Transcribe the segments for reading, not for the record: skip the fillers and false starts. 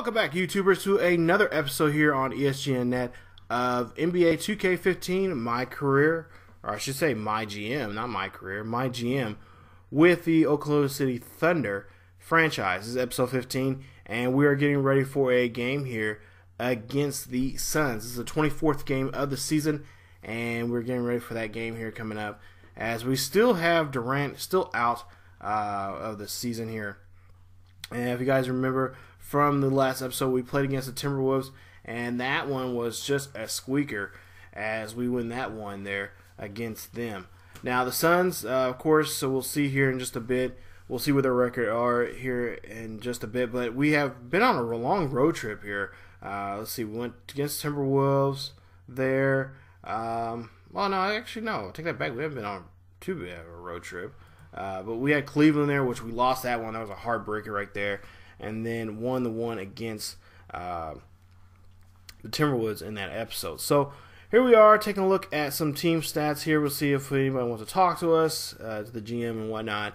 Welcome back, YouTubers, to another episode here on ESGNet of NBA 2K15, My Career, or I should say My GM, not My Career, My GM, with the Oklahoma City Thunder franchise. This is episode 15, and we are getting ready for a game here against the Suns. This is the 24th game of the season, and we're getting ready for that game here coming up, as we still have Durant still out of the season here. And if you guys remember from the last episode, we played against the Timberwolves, and that one was just a squeaker as we win that one there against them. Now the Suns, of course, so we'll see here in just a bit. We'll see what their record are here in just a bit, but we have been on a long road trip here. Let's see, we went against Timberwolves there. Well, no, actually, no, I'll take that back. We haven't been on too big of a road trip. But we had Cleveland there, which we lost that one. That was a heartbreaker right there. And then won the one against the Timberwolves in that episode. So here we are taking a look at some team stats here. We'll see if anybody wants to talk to us, to the GM and whatnot.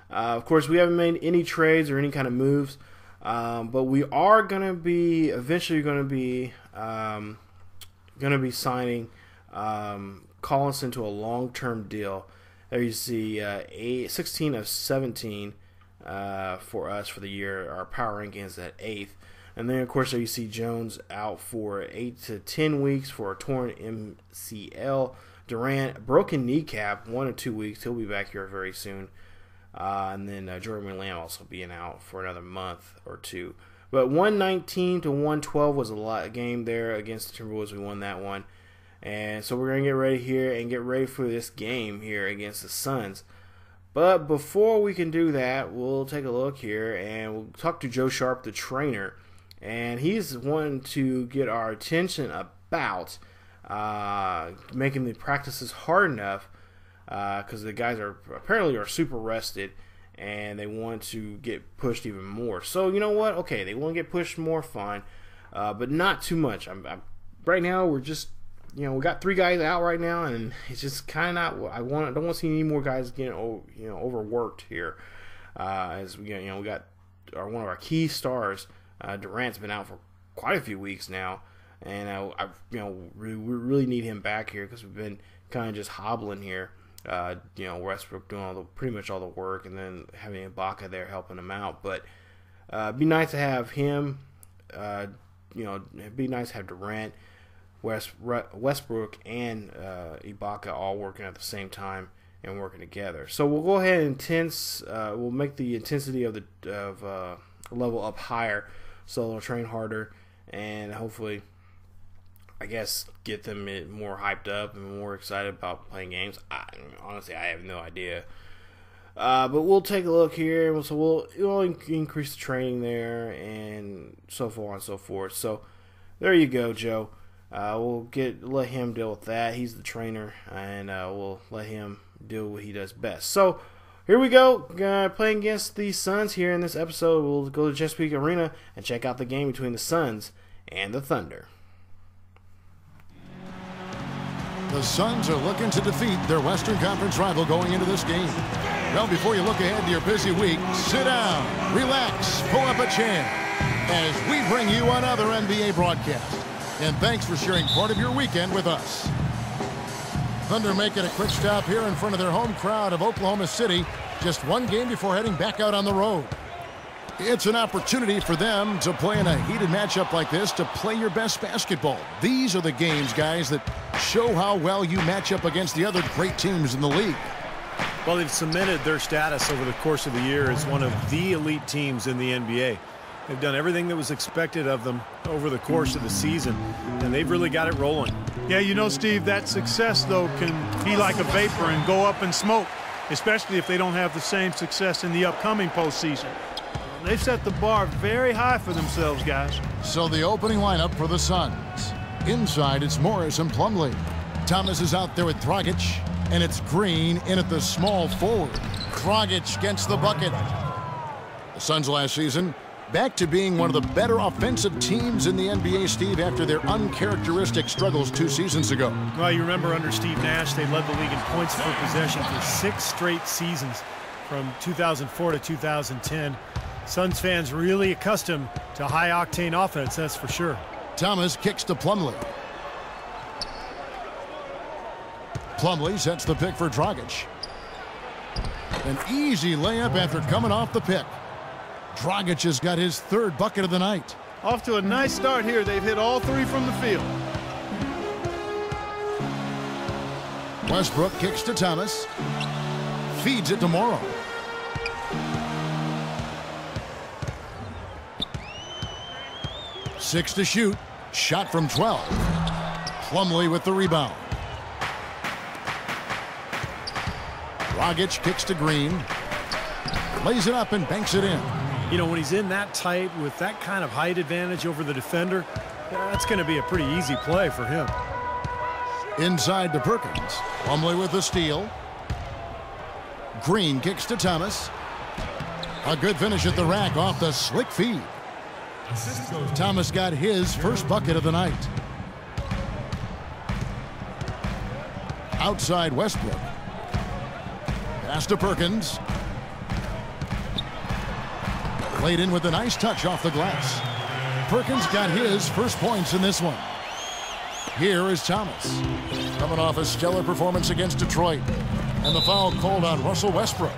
Of course, we haven't made any trades or any kind of moves. But we are going to be eventually going to be signing Collins into a long-term deal. There you see 16 of 17 for us for the year. Our power ranking is at 8th. And then, of course, there you see Jones out for 8 to 10 weeks for a torn MCL. Durant, broken kneecap, 1 or 2 weeks. He'll be back here very soon. And then Jordan Lamb also being out for another month or two. But 119 to 112 was a game there against the Timberwolves. We won that one. And so we're going to get ready here and get ready for this game here against the Suns. But before we can do that, we'll take a look here and we'll talk to Joe Sharp, the trainer. And he's one to get our attention about making the practices hard enough because the guys are apparently super rested and they want to get pushed even more. So you know what? Okay, they want to get pushed more, fine, but not too much. Right now we're just, we got 3 guys out right now, and it's just kind of not. I don't want to see any more guys getting overworked here. As we got one of our key stars, Durant's been out for quite a few weeks now, and we really need him back here because we've been kind of just hobbling here. Westbrook doing pretty much all the work, and then having Ibaka there helping him out. But it'd be nice to have him. It'd be nice to have Durant, Westbrook, and Ibaka all working at the same time and working together. So we'll go ahead and we'll make the intensity of the level up higher, so they'll train harder and hopefully, I guess, get them more hyped up and more excited about playing games. Honestly, I have no idea. But we'll take a look here, and so we'll increase the training there and so on and so forth. So there you go, Joe. We'll let him deal with that. He's the trainer, and we'll let him do what he does best. So here we go, playing against the Suns here in this episode. We'll go to Chesapeake Arena and check out the game between the Suns and the Thunder. The Suns are looking to defeat their Western Conference rival going into this game. Well, before you look ahead to your busy week, sit down, relax, pull up a chair as we bring you another NBA broadcast. And thanks for sharing part of your weekend with us. Thunder making a quick stop here in front of their home crowd of Oklahoma City, just one game before heading back out on the road. It's an opportunity for them to play in a heated matchup like this, to play your best basketball. These are the games, guys, that show how well you match up against the other great teams in the league. Well, they've cemented their status over the course of the year as one of the elite teams in the NBA. They've done everything that was expected of them over the course of the season, and they've really got it rolling. Yeah, Steve, that success, though, can be like a vapor and go up in smoke, especially if they don't have the same success in the upcoming postseason. They've set the bar very high for themselves, guys. So the opening lineup for the Suns. Inside, it's Morris and Plumlee. Thomas is out there with Dragic, and it's Green in at the small forward. Dragic gets the bucket. The Suns last season back to being one of the better offensive teams in the NBA, Steve, after their uncharacteristic struggles 2 seasons ago. Well, you remember under Steve Nash, they led the league in points per possession for 6 straight seasons from 2004 to 2010. Suns fans really accustomed It's a high-octane offense, that's for sure. Thomas kicks to Plumlee. Plumlee sets the pick for Dragic. An easy layup after coming off the pick. Dragic has got his third bucket of the night. Off to a nice start here. They've hit all three from the field. Westbrook kicks to Thomas. Feeds it to Morrow. Six to shoot. Shot from 12. Plumlee with the rebound. Dragic kicks to Green. Lays it up and banks it in. You know, when he's in that tight with that kind of height advantage over the defender, that's going to be a pretty easy play for him. Inside to Perkins. Plumlee with the steal. Green kicks to Thomas. A good finish at the rack off the slick feed. Thomas got his first bucket of the night. Outside Westbrook. Pass to Perkins. Played in with a nice touch off the glass. Perkins got his first points in this one. Here is Thomas. Coming off a stellar performance against Detroit. And the foul called on Russell Westbrook.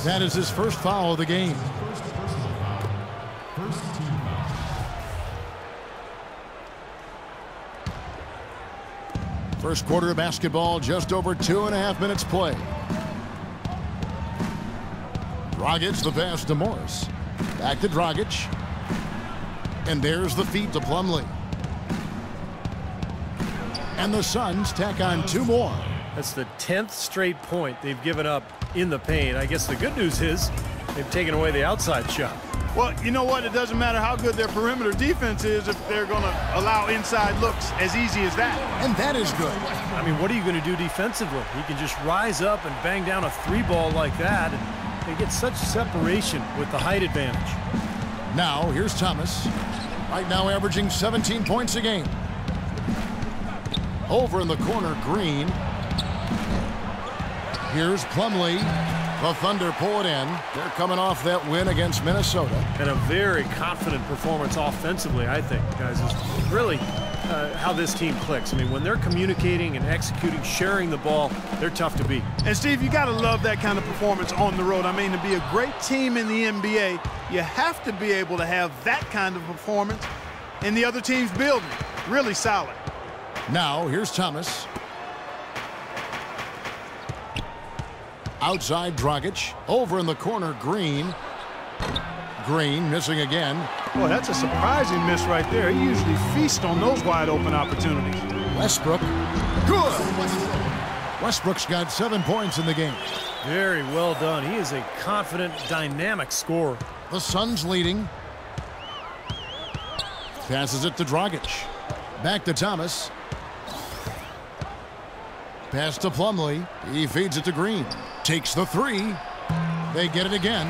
That is his first foul of the game. First quarter of basketball, just over 2.5 minutes play. Dragic, the pass to Morris. Back to Dragic. And there's the feed to Plumlee. And the Suns tack on two more. That's the 10th straight point they've given up in the paint. I guess the good news is they've taken away the outside shot. Well, you know what? It doesn't matter how good their perimeter defense is if they're going to allow inside looks as easy as that. And that is good. I mean, what are you going to do defensively? You can just rise up and bang down a three ball like that. And they get such separation with the height advantage. Now, here's Thomas. Right now averaging 17 points a game. Over in the corner, Green. Here's Plumlee. The Thunder pull it in. They're coming off that win against Minnesota. And a very confident performance offensively, I think, guys, is really how this team clicks. I mean, when they're communicating and executing, sharing the ball, they're tough to beat. And, Steve, you got to love that kind of performance on the road. I mean, to be a great team in the NBA, you have to be able to have that kind of performance in the other team's building. Really solid. Now, here's Thomas. Outside Dragic. Over in the corner, Green. Green missing again. Boy, that's a surprising miss right there. He usually feasts on those wide open opportunities. Westbrook. Good. Westbrook's got 7 points in the game. Very well done. He is a confident, dynamic scorer. The Suns leading. Passes it to Dragic. Back to Thomas. Pass to Plumlee. He feeds it to Green. Takes the three. They get it again.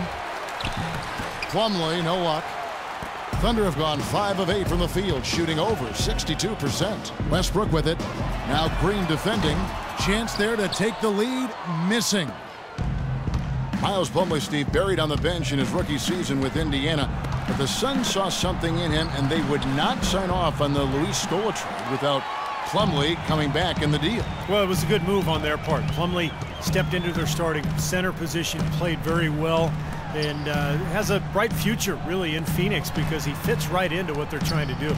Plumlee, no luck. Thunder have gone 5 of 8 from the field, shooting over 62%. Westbrook with it. Now Green defending. Chance there to take the lead. Missing. Miles Plumlee, Steve, buried on the bench in his rookie season with Indiana. But the Suns saw something in him, and they would not sign off on the Luis Scola trade without Plumlee coming back in the deal. Well, it was a good move on their part. Plumlee stepped into their starting center position, played very well, and has a bright future, really, in Phoenix because he fits right into what they're trying to do.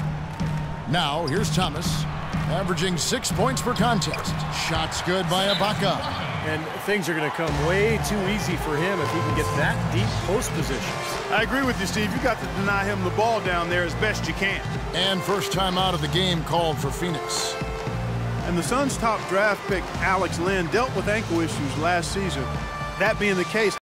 Now, here's Thomas, averaging 6 points per contest. Shots good by Ibaka. And things are going to come way too easy for him if he can get that deep post position. I agree with you, Steve. You got to deny him the ball down there as best you can. And first time out of the game called for Phoenix. And the Suns' top draft pick, Alex Len, dealt with ankle issues last season. That being the case,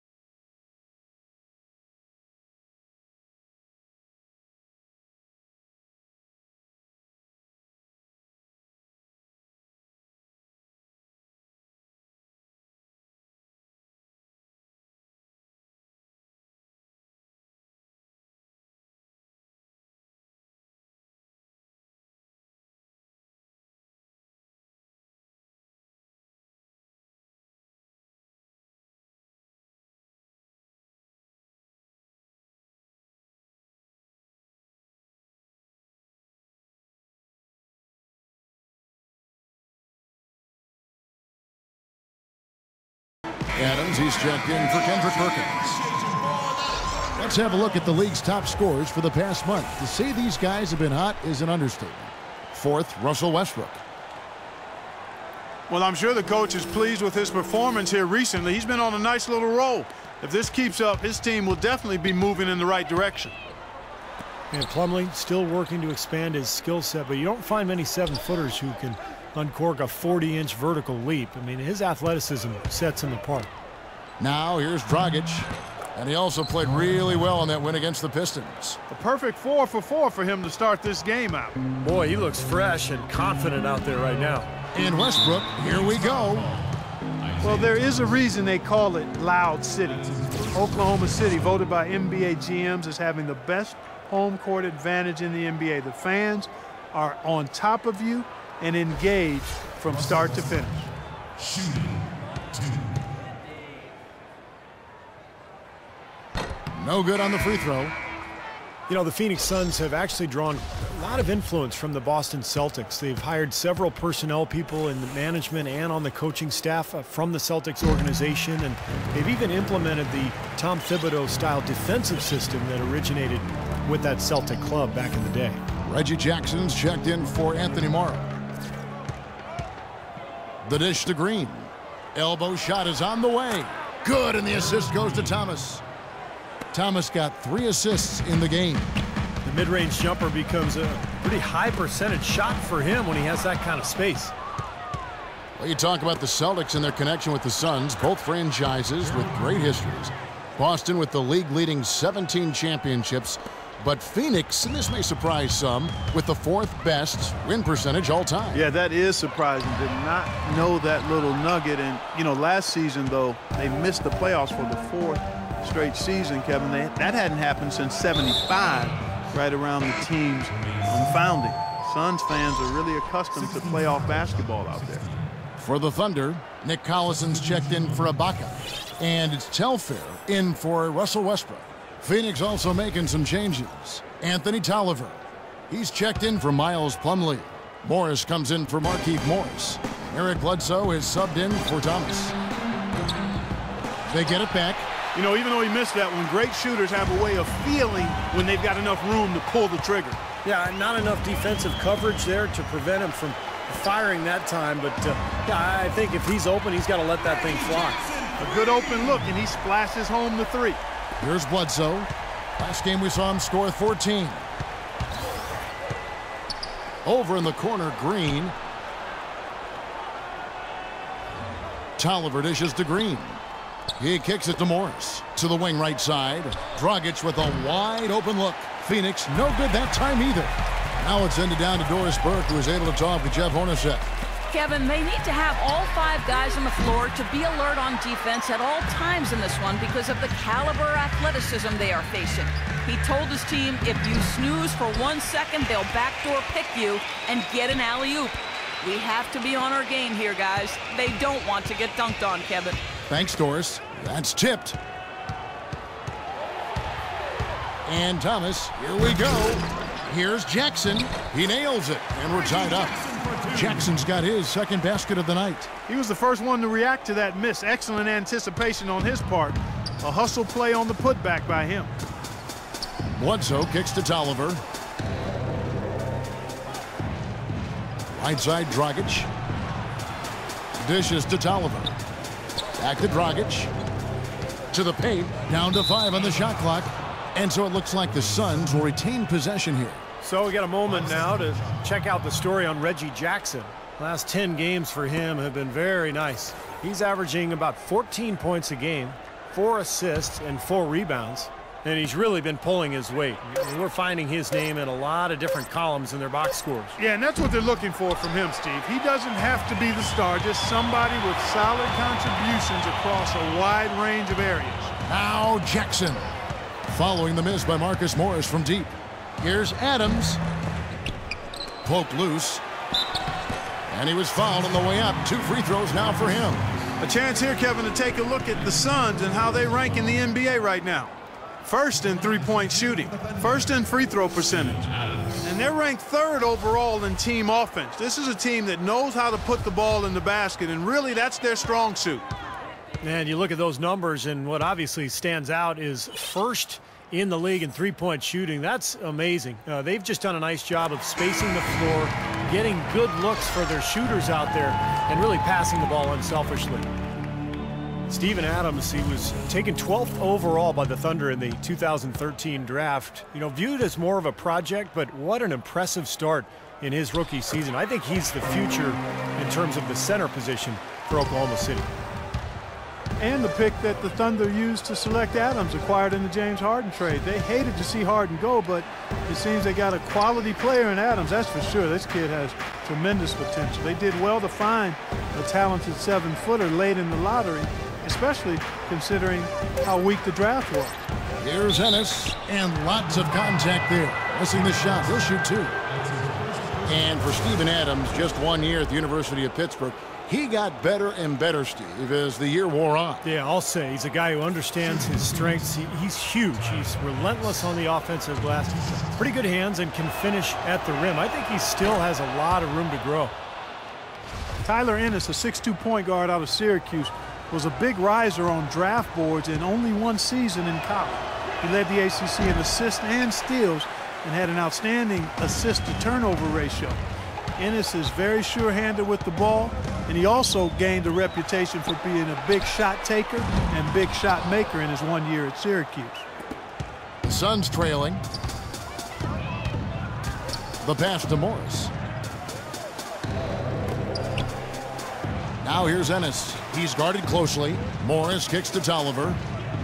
Adams, he's checked in for Kendrick Perkins. Let's have a look at the league's top scorers for the past month. To say these guys have been hot is an understatement. Fourth, Russell Westbrook. Well, I'm sure the coach is pleased with his performance here recently. He's been on a nice little roll. If this keeps up, his team will definitely be moving in the right direction. And Plumlee still working to expand his skill set, but you don't find many 7-footers who can uncork a 40-inch vertical leap. I mean, his athleticism sets him apart. Now here's Dragic, and he also played really well in that win against the Pistons. A perfect 4 for 4 for him to start this game out. Boy, he looks fresh and confident out there right now. In Westbrook, here we go. Well, there is a reason they call it Loud City. Oklahoma City, voted by NBA GMs as having the best home court advantage in the NBA. The fans are on top of you and engaged from start to finish. No good on the free throw. You know, the Phoenix Suns have actually drawn a lot of influence from the Boston Celtics. They've hired several personnel people in the management and on the coaching staff from the Celtics organization, and they've even implemented the Tom Thibodeau-style defensive system that originated with that Celtic club back in the day. Reggie Jackson's checked in for Anthony Morrow. The dish to Green. Elbow shot is on the way. Good, and the assist goes to Thomas. Thomas got 3 assists in the game. The mid-range jumper becomes a pretty high percentage shot for him when he has that kind of space. Well, you talk about the Celtics and their connection with the Suns, both franchises with great histories. Boston with the league-leading 17 championships, but Phoenix, and this may surprise some, with the 4th best win percentage all time. Yeah, that is surprising. Did not know that little nugget. And, you know, last season, though, they missed the playoffs for the 4th straight season, Kevin. That hadn't happened since '75, right around the team's founding. Suns fans are really accustomed to playoff basketball out there. For the Thunder, Nick Collison's checked in for Ibaka. And it's Telfair in for Russell Westbrook. Phoenix also making some changes. Anthony Tolliver. He's checked in for Miles Plumlee. Morris comes in for Markieff Morris. Eric Bledsoe is subbed in for Thomas. They get it back. You know, even though he missed that one, great shooters have a way of feeling when they've got enough room to pull the trigger. Yeah, not enough defensive coverage there to prevent him from firing that time. But, yeah, I think if he's open, he's got to let that thing fly. A good open look, and he splashes home the 3. Here's Bledsoe. Last game we saw him score 14. Over in the corner, Green. Tolliver dishes to Green. He kicks it to Morris. To the wing right side. Dragic with a wide open look. Phoenix no good that time either. Now it's ended down to Doris Burke, who is able to talk to Jeff Hornacek. Kevin, they need to have all 5 guys on the floor to be alert on defense at all times in this one because of the caliber athleticism they are facing. He told his team, if you snooze for 1 second, they'll backdoor pick you and get an alley-oop. We have to be on our game here, guys. They don't want to get dunked on, Kevin. Thanks, Torres. That's tipped. And Thomas, here we go. Here's Jackson. He nails it, and we're tied up. Jackson's got his 2nd basket of the night. He was the first one to react to that miss. Excellent anticipation on his part. A hustle play on the putback by him. Bledsoe kicks to Tolliver. Right side, Dragic. Dishes to Tolliver. Back to Dragic. To the paint. Down to 5 on the shot clock. And so it looks like the Suns will retain possession here. So we got a moment now to check out the story on Reggie Jackson. Last 10 games for him have been very nice. He's averaging about 14 points a game, 4 assists, and 4 rebounds. And he's really been pulling his weight. We're finding his name in a lot of different columns in their box scores. Yeah, and that's what they're looking for from him, Steve. He doesn't have to be the star, just somebody with solid contributions across a wide range of areas. Now Jackson. Following the miss by Marcus Morris from deep. Here's Adams. Poked loose. And he was fouled on the way up. 2 free throws now for him. A chance here, Kevin, to take a look at the Suns and how they rank in the NBA right now. First in three-point shooting, first in free throw percentage. And they're ranked 3rd overall in team offense. This is a team that knows how to put the ball in the basket, and really that's their strong suit. And you look at those numbers, and what obviously stands out is first in the league in three-point shooting. That's amazing. They've just done a nice job of spacing the floor, getting good looks for their shooters out there, and really passing the ball unselfishly. Steven Adams, he was taken 12th overall by the Thunder in the 2013 draft. You know, viewed as more of a project, but what an impressive start in his rookie season. I think he's the future in terms of the center position for Oklahoma City. And the pick that the Thunder used to select Adams, acquired in the James Harden trade. They hated to see Harden go, but it seems they got a quality player in Adams, that's for sure. This kid has tremendous potential. They did well to find a talented 7-footer late in the lottery, especially considering how weak the draft was. Here's Ennis, and lots of contact there. Missing the shot. He'll shoot 2. And for Steven Adams, just 1 year at the University of Pittsburgh, he got better and better, Steve, as the year wore on. Yeah, I'll say he's a guy who understands his strengths. He's huge. He's relentless on the offensive glass. Pretty good hands and can finish at the rim. I think he still has a lot of room to grow. Tyler Ennis, a 6'2" point guard out of Syracuse, was a big riser on draft boards in only 1 season in college. He led the ACC in assists and steals and had an outstanding assist-to-turnover ratio. Ennis is very sure-handed with the ball, and he also gained a reputation for being a big shot taker and big shot maker in his 1 year at Syracuse. The Suns trailing. The pass to Morris. Now here's Ennis. He's guarded closely. Morris kicks to Tolliver.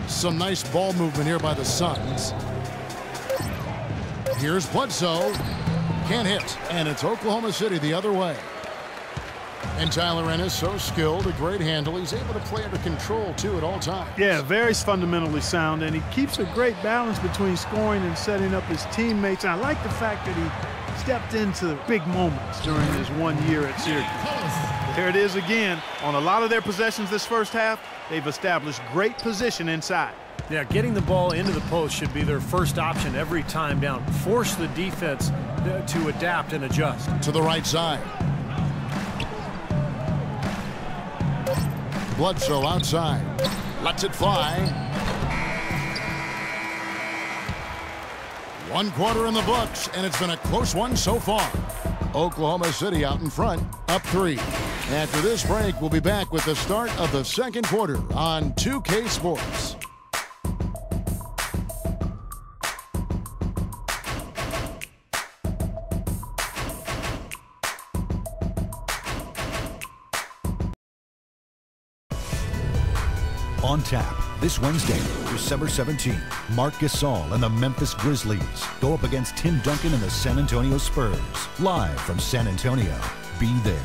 Some nice ball movement here by the Suns. Here's Bledsoe. Can't hit. And it's Oklahoma City the other way. And Tyler Ennis, so skilled, a great handle. He's able to play under control, too, at all times. Yeah, very fundamentally sound, and he keeps a great balance between scoring and setting up his teammates. And I like the fact that he stepped into big moments during his 1 year at Syracuse. There it is again. On a lot of their possessions this first half, they've established great position inside. Yeah, getting the ball into the post should be their first option every time down. Force the defense to adapt and adjust. To the right side. Bledsoe outside. Lets it fly. 1 quarter in the books, and it's been a close one so far. Oklahoma City out in front, up 3. After this break, we'll be back with the start of the second quarter on 2K Sports. On tap this Wednesday, December 17th, Marc Gasol and the Memphis Grizzlies go up against Tim Duncan and the San Antonio Spurs. Live from San Antonio. Be there.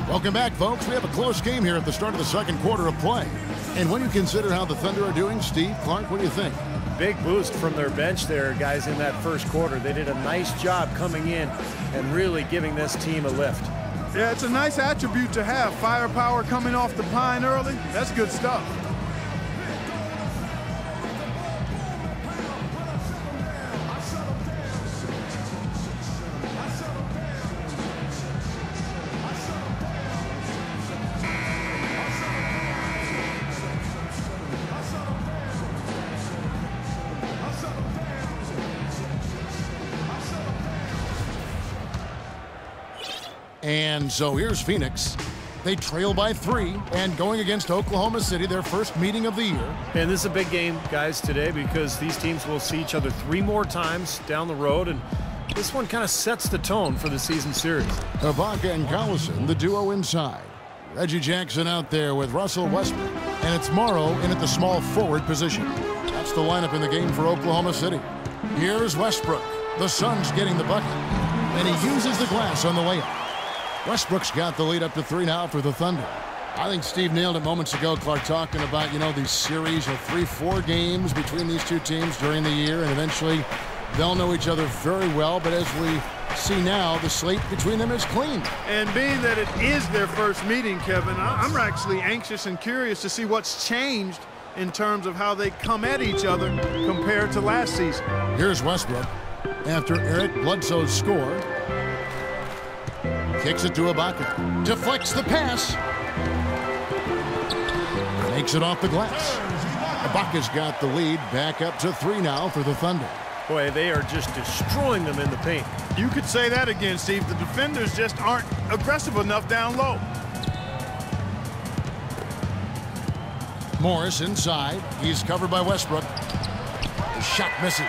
Welcome back, folks. We have a close game here at the start of the second quarter of play. And when you consider how the Thunder are doing, Steve, Clark, what do you think? Big boost from their bench there, guys, in that first quarter. They did a nice job coming in and really giving this team a lift. Yeah, it's a nice attribute to have. Firepower coming off the pine early. That's good stuff. And so here's Phoenix. They trail by 3 and going against Oklahoma City, their first meeting of the year. And this is a big game, guys, today because these teams will see each other 3 more times down the road, and this one kind of sets the tone for the season series. Ibaka and Collison, the duo inside. Reggie Jackson out there with Russell Westbrook. And it's Morrow in at the small forward position. That's the lineup in the game for Oklahoma City. Here's Westbrook. The Suns getting the bucket. And he uses the glass on the layup. Westbrook's got the lead up to 3 now for the Thunder. I think Steve nailed it moments ago, Clark, talking about, these series of 3-4 games between these two teams during the year, and eventually they'll know each other very well. But as we see now, the slate between them is clean. And being that it is their first meeting, Kevin, I'm actually anxious and curious to see what's changed in terms of how they come at each other compared to last season. Here's Westbrook after Eric Bledsoe's score. Kicks it to Ibaka. Deflects the pass. Makes it off the glass. Ibaka's got the lead back up to 3 now for the Thunder. Boy, they are just destroying them in the paint. You could say that again, Steve. The defenders just aren't aggressive enough down low. Morris inside. He's covered by Westbrook. The shot misses.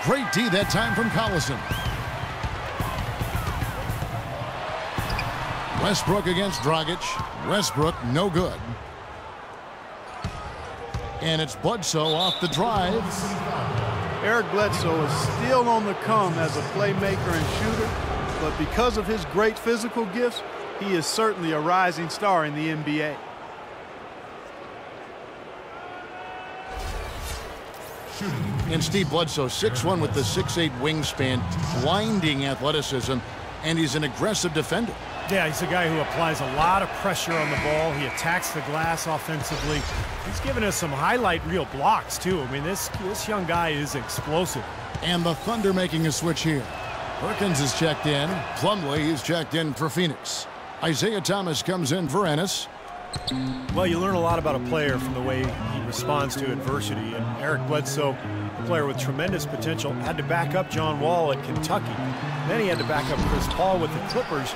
Great D that time from Collison. Westbrook against Dragic. Westbrook no good. And it's Bledsoe off the drive. Eric Bledsoe is still on the come as a playmaker and shooter, but because of his great physical gifts, he is certainly a rising star in the NBA. And Steve Bledsoe, 6'1" with the 6'8" wingspan, blinding athleticism, and he's an aggressive defender. Yeah, he's a guy who applies a lot of pressure on the ball. He attacks the glass offensively. He's given us some highlight reel blocks, too. I mean, this young guy is explosive. And the Thunder making a switch here. Perkins is checked in. Plumlee is checked in for Phoenix. Isaiah Thomas comes in for Ennis. Well, you learn a lot about a player from the way he responds to adversity. And Eric Bledsoe, a player with tremendous potential, had to back up John Wall at Kentucky. Then he had to back up Chris Paul with the Clippers.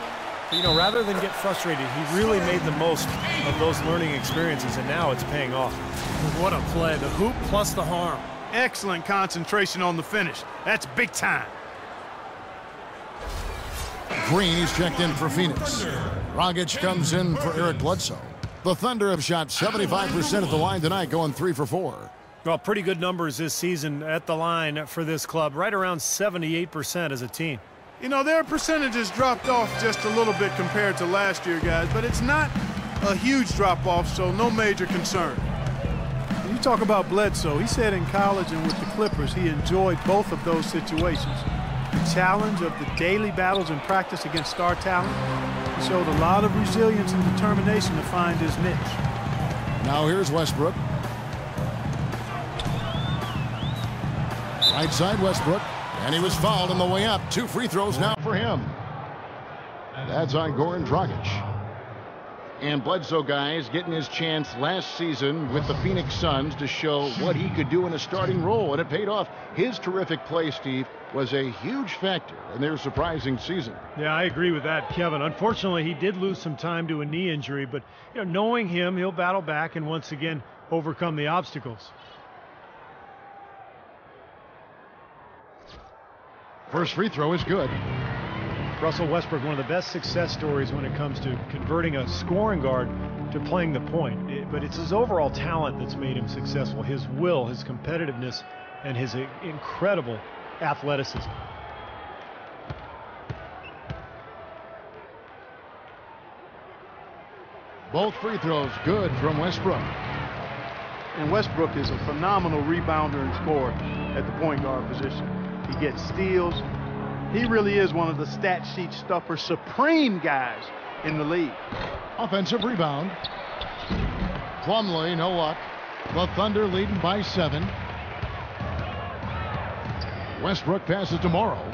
But, you know, rather than get frustrated, he really made the most of those learning experiences, and now it's paying off. What a play. The hoop plus the harm. Excellent concentration on the finish. That's big time. Green is checked in for Phoenix. Dragic comes in for Eric Bledsoe. The Thunder have shot 75% at the line tonight, going 3 for 4. Well, pretty good numbers this season at the line for this club, right around 78% as a team. You know, their percentages dropped off just a little bit compared to last year, guys, but it's not a huge drop-off, so no major concern. When you talk about Bledsoe, he said in college and with the Clippers he enjoyed both of those situations. The challenge of the daily battles in practice against star talent. He showed a lot of resilience and determination to find his niche. Now here's Westbrook. Right side Westbrook. And he was fouled on the way up. 2 free throws now for him. That's on Goran Dragic. And Bledsoe, guys, getting his chance last season with the Phoenix Suns to show what he could do in a starting role. And it paid off. His terrific play, Steve, was a huge factor in their surprising season. Yeah, I agree with that, Kevin. Unfortunately, he did lose some time to a knee injury, but knowing him, he'll battle back and once again overcome the obstacles. First free throw is good. Russell Westbrook, one of the best success stories when it comes to converting a scoring guard to playing the point. But it's his overall talent that's made him successful. His will, his competitiveness, and his incredible athleticism. Both free throws good from Westbrook. And Westbrook is a phenomenal rebounder and scorer at the point guard position. He gets steals. He really is one of the stat sheet stuffer supreme guys in the league. Offensive rebound. Plumlee, no luck. The Thunder leading by 7. Westbrook passes to Morrow.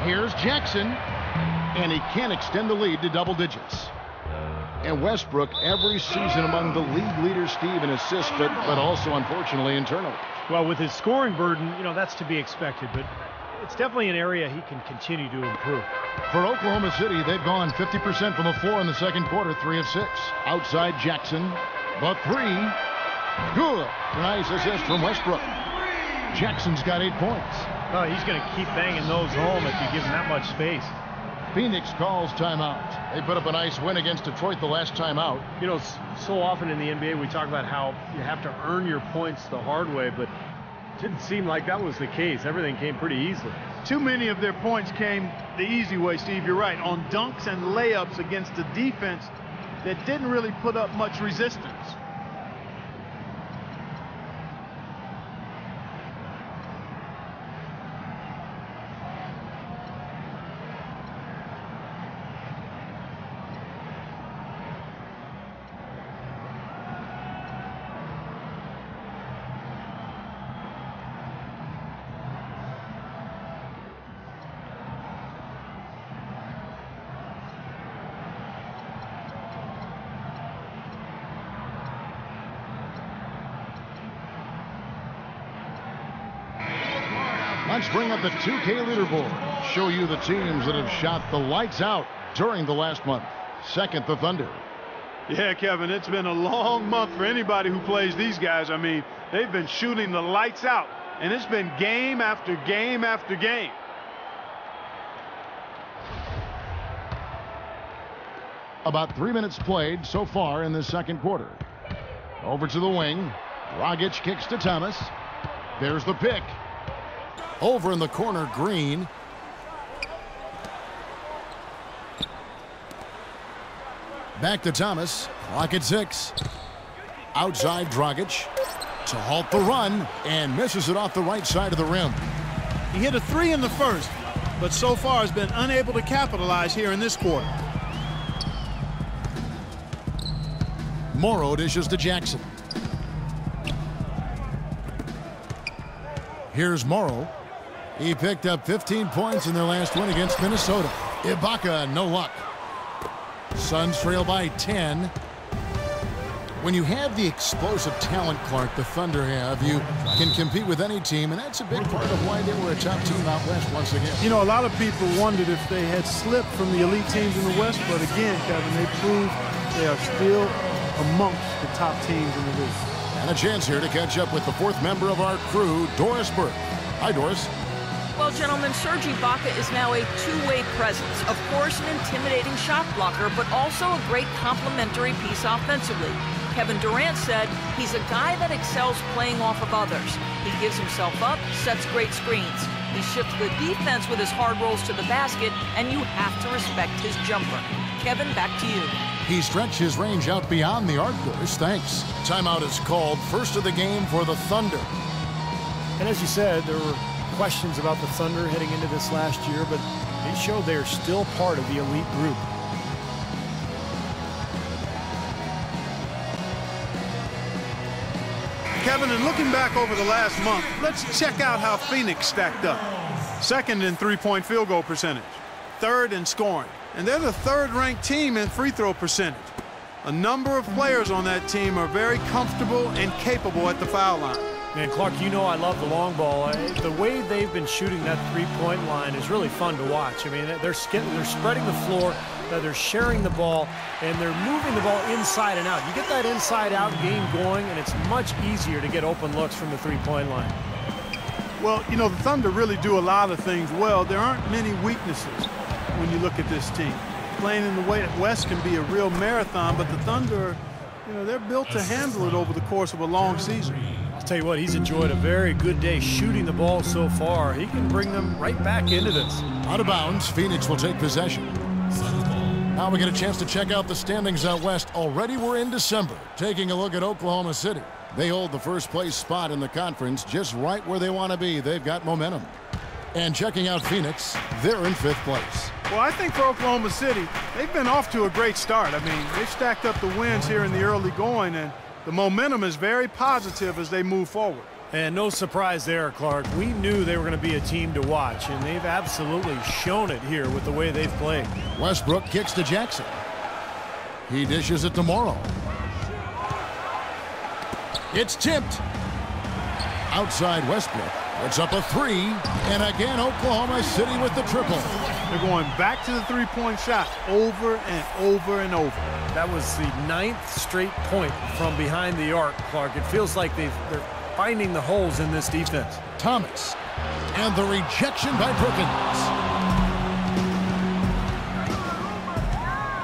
Here's Jackson. And he can't extend the lead to double digits. And Westbrook every season among the league leaders, Steve, in assists, but also, unfortunately, in turnovers. Well, with his scoring burden, that's to be expected, but it's definitely an area he can continue to improve. For Oklahoma City, they've gone 50% from the floor in the second quarter, 3 of 6. Outside Jackson, the 3. Good. Nice assist from Westbrook. Jackson's got 8 points. Oh, he's going to keep banging those home if you give him that much space. Phoenix calls timeout. They put up a nice win against Detroit the last time out. So often in the NBA we talk about how you have to earn your points the hard way, but it didn't seem like that was the case. Everything came pretty easily. Too many of their points came the easy way, Steve. You're right. On dunks and layups against a defense that didn't really put up much resistance. Let's bring up the 2K leaderboard. Show you the teams that have shot the lights out during the last month. Second, the Thunder. Yeah, Kevin, it's been a long month for anybody who plays these guys. I mean, they've been shooting the lights out, and it's been game after game after game. About 3 minutes played so far in the second quarter. Over to the wing. Dragic kicks to Thomas. There's the pick. Over in the corner, Green. Back to Thomas. Clock at 6. Outside Dragic to halt the run and misses it off the right side of the rim. He hit a 3 in the first, but so far has been unable to capitalize here in this quarter. Morrow dishes to Jackson. Here's Morrow. He picked up 15 points in their last win against Minnesota. Ibaka, no luck. Suns trail by 10. When you have the explosive talent, Clark, the Thunder have, you can compete with any team, and that's a big part of why they were a top team out west once again. You know, a lot of people wondered if they had slipped from the elite teams in the West, but again, Kevin, they proved they are still amongst the top teams in the league. And a chance here to catch up with the fourth member of our crew, Doris Burke. Hi, Doris. Well, gentlemen, Serge Ibaka is now a two-way presence. Of course, an intimidating shot blocker, but also a great complementary piece offensively. Kevin Durant said he's a guy that excels playing off of others. He gives himself up, sets great screens. He shifts the defense with his hard rolls to the basket, and you have to respect his jumper. Kevin, back to you. He stretched his range out beyond the arc, Doris. Thanks. Timeout is called. First of the game for the Thunder. And as you said, there were questions about the Thunder heading into this last year, but they showed they're still part of the elite group. Kevin, and looking back over the last month, let's check out how Phoenix stacked up. Second in three-point field goal percentage, third in scoring, and they're the third-ranked team in free throw percentage. A number of players on that team are very comfortable and capable at the foul line. Man, Clark, you know I love the long ball. The way they've been shooting that three-point line is really fun to watch. I mean, they're spreading the floor, they're sharing the ball, and they're moving the ball inside and out. You get that inside-out game going, and it's much easier to get open looks from the three-point line. Well, you know, the Thunder really do a lot of things well. There aren't many weaknesses when you look at this team. Playing in the way that West can be a real marathon, but the Thunder, you know, they're built to handle it over the course of a long season. I'll tell you what, he's enjoyed a very good day shooting the ball so far. He can bring them right back into this. Out of bounds, Phoenix will take possession. Now we get a chance to check out the standings out west. Already we're in December. Taking a look at Oklahoma City. They hold the first place spot in the conference, just right where they want to be. They've got momentum. And checking out Phoenix, they're in 5th place. Well, I think for Oklahoma City, they've been off to a great start. I mean, they've stacked up the wins here in the early going, and the momentum is very positive as they move forward. And no surprise there, Clark. We knew they were going to be a team to watch, and they've absolutely shown it here with the way they've played. Westbrook kicks to Jackson. He dishes it to Morrow. It's tipped. Outside Westbrook. It's up a 3, and again Oklahoma City with the triple. They're going back to the three-point shot over and over and over. That was the 9th straight point from behind the arc, Clark. It feels like they're finding the holes in this defense. Thomas, and the rejection by Brookins.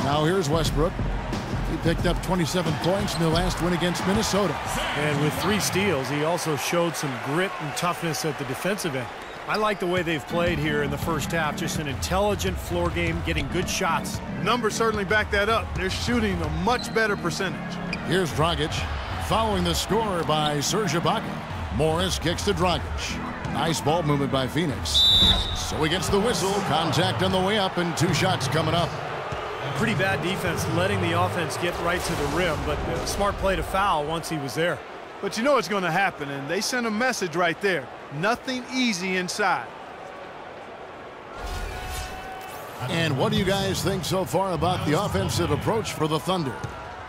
Now here's Westbrook. He picked up 27 points in their last win against Minnesota. And with 3 steals, he also showed some grit and toughness at the defensive end. I like the way they've played here in the first half. Just an intelligent floor game, getting good shots. Numbers certainly back that up. They're shooting a much better percentage. Here's Dragic, following the score by Serge Ibaka. Morris kicks to Dragic. Nice ball movement by Phoenix. So he gets the whistle. Contact on the way up, and 2 shots coming up. Pretty bad defense, letting the offense get right to the rim, but a smart play to foul once he was there. But you know it's going to happen, and they sent a message right there. Nothing easy inside. And what do you guys think so far about the offensive approach for the Thunder?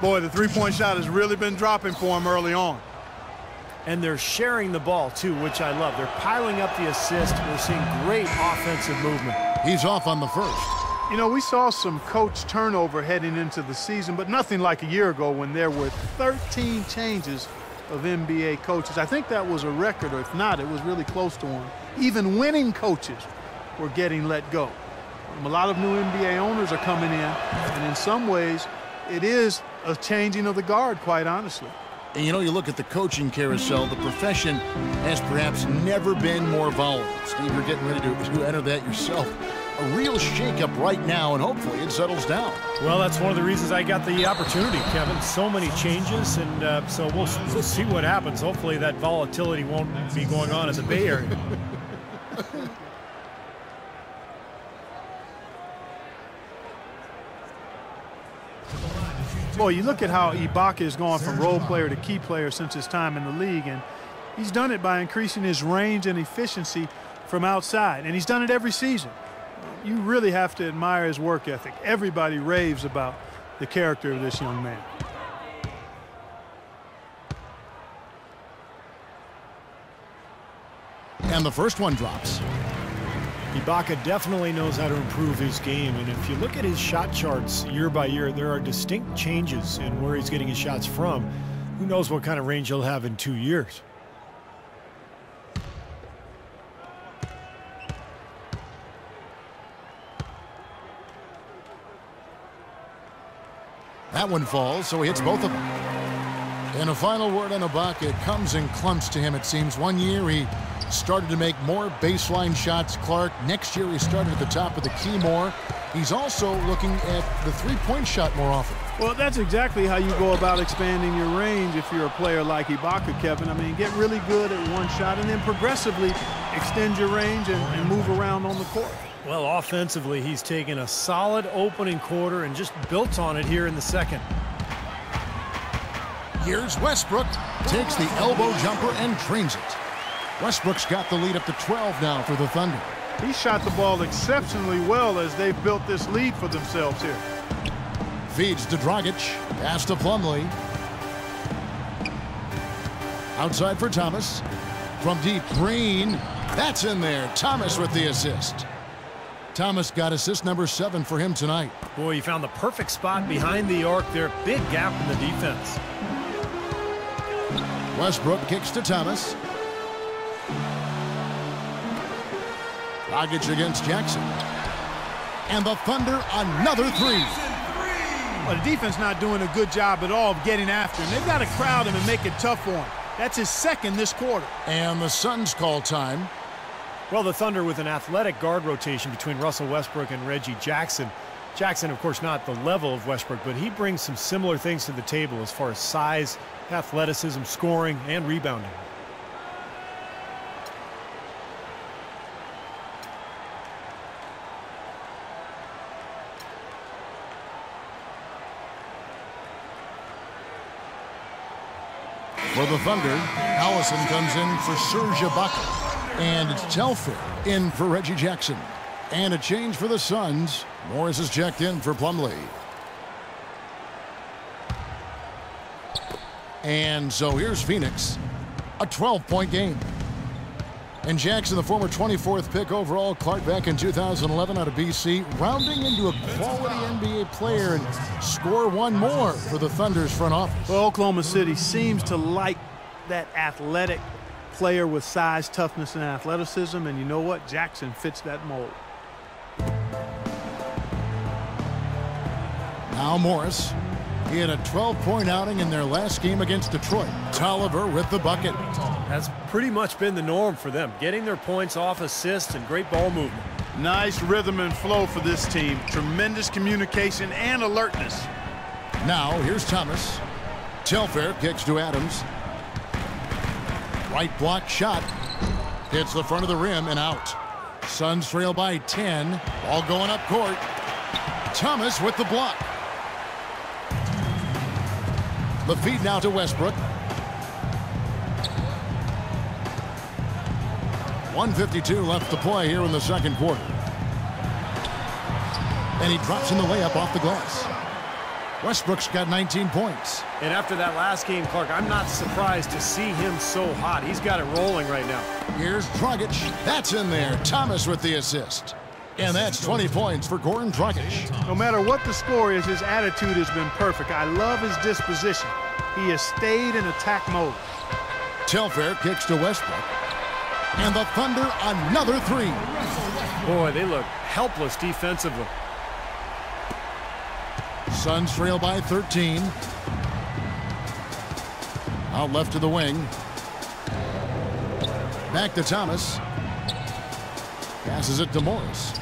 Boy, the three-point shot has really been dropping for them early on. And they're sharing the ball, too, which I love. They're piling up the assist. We're seeing great offensive movement. He's off on the first. You know, we saw some coach turnover heading into the season, but nothing like a year ago when there were 13 changes of NBA coaches. I think that was a record, or if not, it was really close to one. Even winning coaches were getting let go. A lot of new NBA owners are coming in, and in some ways, it is a changing of the guard, quite honestly. And you know, you look at the coaching carousel, the profession has perhaps never been more volatile. Steve, you're getting ready to enter that yourself. A real shakeup right now, and hopefully it settles down. Well, that's one of the reasons I got the opportunity, Kevin. So many changes, and so we'll see what happens. Hopefully that volatility won't be going on in the Bay Area. Boy, you look at how Ibaka has gone from role player to key player since his time in the league, and he's done it by increasing his range and efficiency from outside, and he's done it every season. You really have to admire his work ethic. Everybody raves about the character of this young man. And the first one drops. Ibaka definitely knows how to improve his game, and if you look at his shot charts year by year, there are distinct changes in where he's getting his shots from. Who knows what kind of range he'll have in 2 years. That one falls, so he hits both of them. And a final word on Ibaka. It comes in clumps to him, it seems. 1 year he started to make more baseline shots, Clark. Next year he started at the top of the key more. He's also looking at the three-point shot more often. Well, that's exactly how you go about expanding your range if you're a player like Ibaka, Kevin. I mean, get really good at one shot and then progressively extend your range and move around on the court. Well, offensively, he's taken a solid opening quarter and just built on it here in the second. Here's Westbrook. Takes the elbow jumper and drains it. Westbrook's got the lead up to 12 now for the Thunder. He shot the ball exceptionally well as they've built this lead for themselves here. Feeds to Dragic. Pass to Plumlee. Outside for Thomas. From deep, Green. That's in there. Thomas with the assist. Thomas got assist number 7 for him tonight. Boy, he found the perfect spot behind the arc there. Big gap in the defense. Westbrook kicks to Thomas. Dragic against Jackson. And the Thunder another three. Well, the defense not doing a good job at all of getting after him. They've got to crowd him and make it tough for him. That's his second this quarter. And the Suns call time. Well, the Thunder with an athletic guard rotation between Russell Westbrook and Reggie Jackson. Jackson, of course, not the level of Westbrook, but he brings some similar things to the table as far as size, athleticism, scoring, and rebounding. For the Thunder, Allison comes in for Serge Ibaka. And it's Telfair in for Reggie Jackson. And a change for the Suns. Morris is checked in for Plumlee. And so here's Phoenix. A 12-point game. And Jackson, the former 24th pick overall, Clark back in 2011 out of BC, rounding into a quality NBA player and score one more for the Thunder's front office. Well, Oklahoma City seems to like that athletic player with size, toughness, and athleticism, and you know what? Jackson fits that mold. Now Morris. He had a 12-point outing in their last game against Detroit. Tolliver with the bucket. That's pretty much been the norm for them, getting their points off assists and great ball movement. Nice rhythm and flow for this team. Tremendous communication and alertness. Now here's Thomas. Telfair kicks to Adams. Right block shot. Hits the front of the rim and out. Suns trail by 10. Ball going up court. Thomas with the block. The feed now to Westbrook. 1:52 left to play here in the second quarter. And he drops in the layup off the glass. Westbrook's got 19 points. And after that last game, Clark, I'm not surprised to see him so hot. He's got it rolling right now. Here's Dragic. That's in there. Thomas with the assist. And that's 20 points for Goran Dragic. No matter what the score is, his attitude has been perfect. I love his disposition. He has stayed in attack mode. Telfair kicks to Westbrook. And the Thunder another three. Boy, they look helpless defensively. Suns trail by 13. Out left to the wing. Back to Thomas. Passes it to Morris.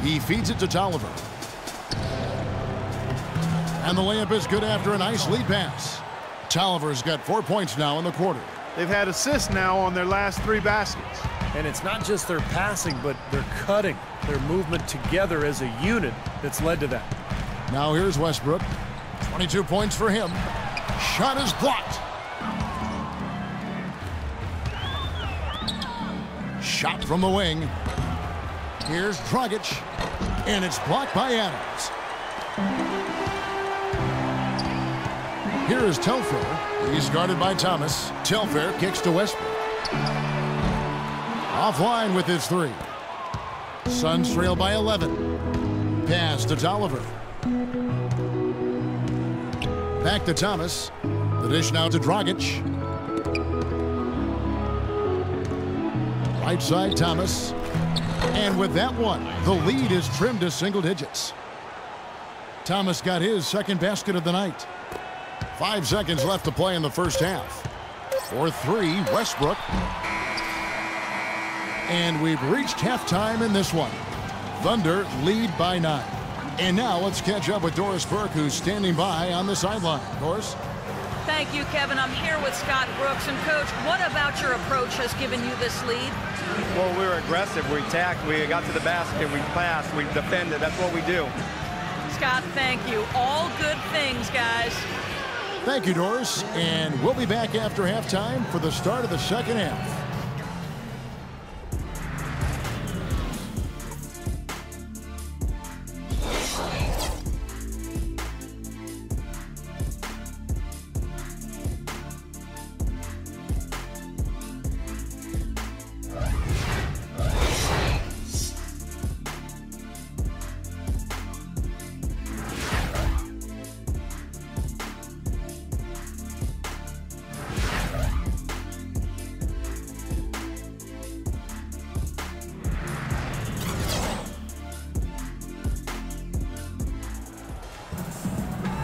He feeds it to Tolliver. And the layup is good after a nice lead pass. Tolliver's got 4 points now in the quarter. They've had assists now on their last 3 baskets. And it's not just their passing, but their cutting, their movement together as a unit that's led to that. Now here's Westbrook. 22 points for him. Shot is blocked. Shot from the wing. Here's Dragic. And it's blocked by Adams. Here is Telfair. He's guarded by Thomas. Telfair kicks to Westbrook. Offline with his three. Suns trail by 11. Pass to Tolliver. Back to Thomas. The dish now to Dragic. Right side Thomas. And with that one, the lead is trimmed to single digits. Thomas got his second basket of the night. 5 seconds left to play in the first half. For 3, Westbrook. And we've reached halftime in this one. Thunder lead by 9. And now let's catch up with Doris Burke, who's standing by on the sideline. Doris? Thank you, Kevin. I'm here with Scott Brooks. And, Coach, what about your approach has given you this lead? Well, we were aggressive. We attacked. We got to the basket. We passed. We defended. That's what we do. Scott, thank you. All good things, guys. Thank you, Doris. And we'll be back after halftime for the start of the second half.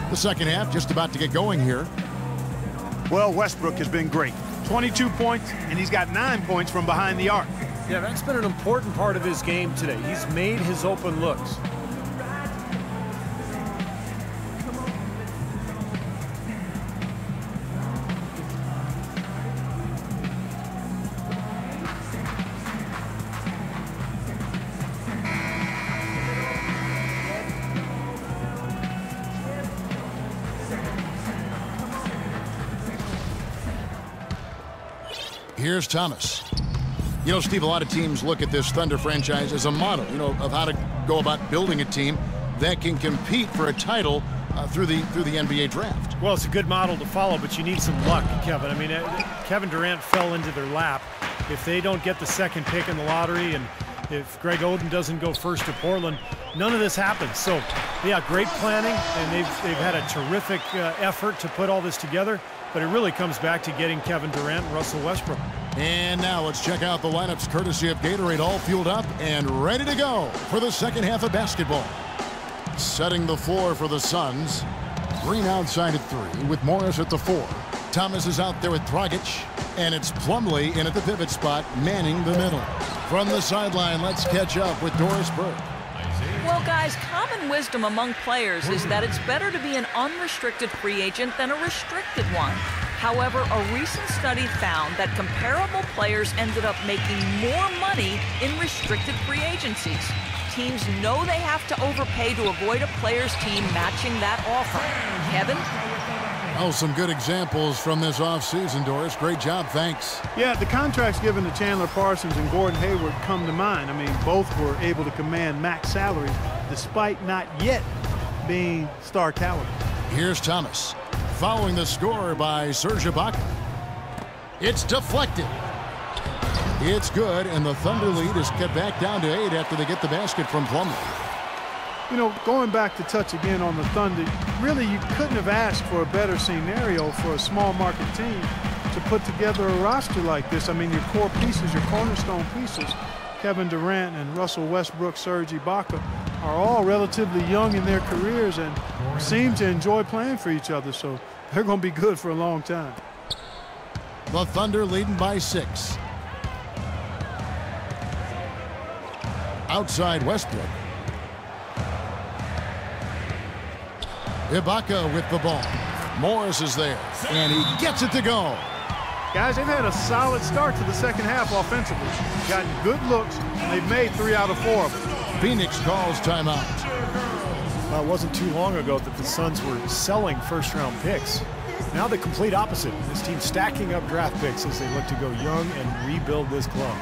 The second half just about to get going here. Well, Westbrook has been great. 22 points, and he's got 9 points from behind the arc. Yeah, that's been an important part of his game today. He's made his open looks. Here's Thomas. You know, Steve, a lot of teams look at this Thunder franchise as a model, of how to go about building a team that can compete for a title through the NBA draft. Well, it's a good model to follow, but you need some luck, Kevin. I mean, Kevin Durant fell into their lap. If they don't get the second pick in the lottery, and if Greg Oden doesn't go first to Portland, none of this happens. So, yeah, great planning, and they've had a terrific effort to put all this together. But it really comes back to getting Kevin Durant and Russell Westbrook. And now let's check out the lineups courtesy of Gatorade, all fueled up and ready to go for the second half of basketball. Setting the floor for the Suns. Green outside at 3 with Morris at the 4. Thomas is out there with Dragic. And it's Plumlee in at the pivot spot, manning the middle. From the sideline, let's catch up with Doris Burke. Well, guys, common wisdom among players is that it's better to be an unrestricted free agent than a restricted one. However, a recent study found that comparable players ended up making more money in restricted free agencies. Teams know they have to overpay to avoid a player's team matching that offer. Kevin? Oh, some good examples from this offseason, Doris. Great job, thanks. Yeah, the contracts given to Chandler Parsons and Gordon Hayward come to mind. I mean, both were able to command max salaries despite not yet being star caliber. Here's Thomas, following the score by Serge Ibaka. It's deflected. It's good, and the Thunder lead is cut back down to 8 after they get the basket from Plumlee. You know, going back to touch again on the Thunder, really you couldn't have asked for a better scenario for a small market team to put together a roster like this. I mean, your core pieces, your cornerstone pieces, Kevin Durant and Russell Westbrook, Serge Ibaka, are all relatively young in their careers and seem to enjoy playing for each other, so they're going to be good for a long time. The Thunder leading by 6. Outside Westbrook. Ibaka with the ball. Morris is there, and he gets it to go. Guys, they've had a solid start to the second half offensively. Gotten good looks, and they've made 3 out of 4 of them. Phoenix calls timeout. Well, it wasn't too long ago that the Suns were selling first-round picks. Now the complete opposite. This team stacking up draft picks as they look to go young and rebuild this club.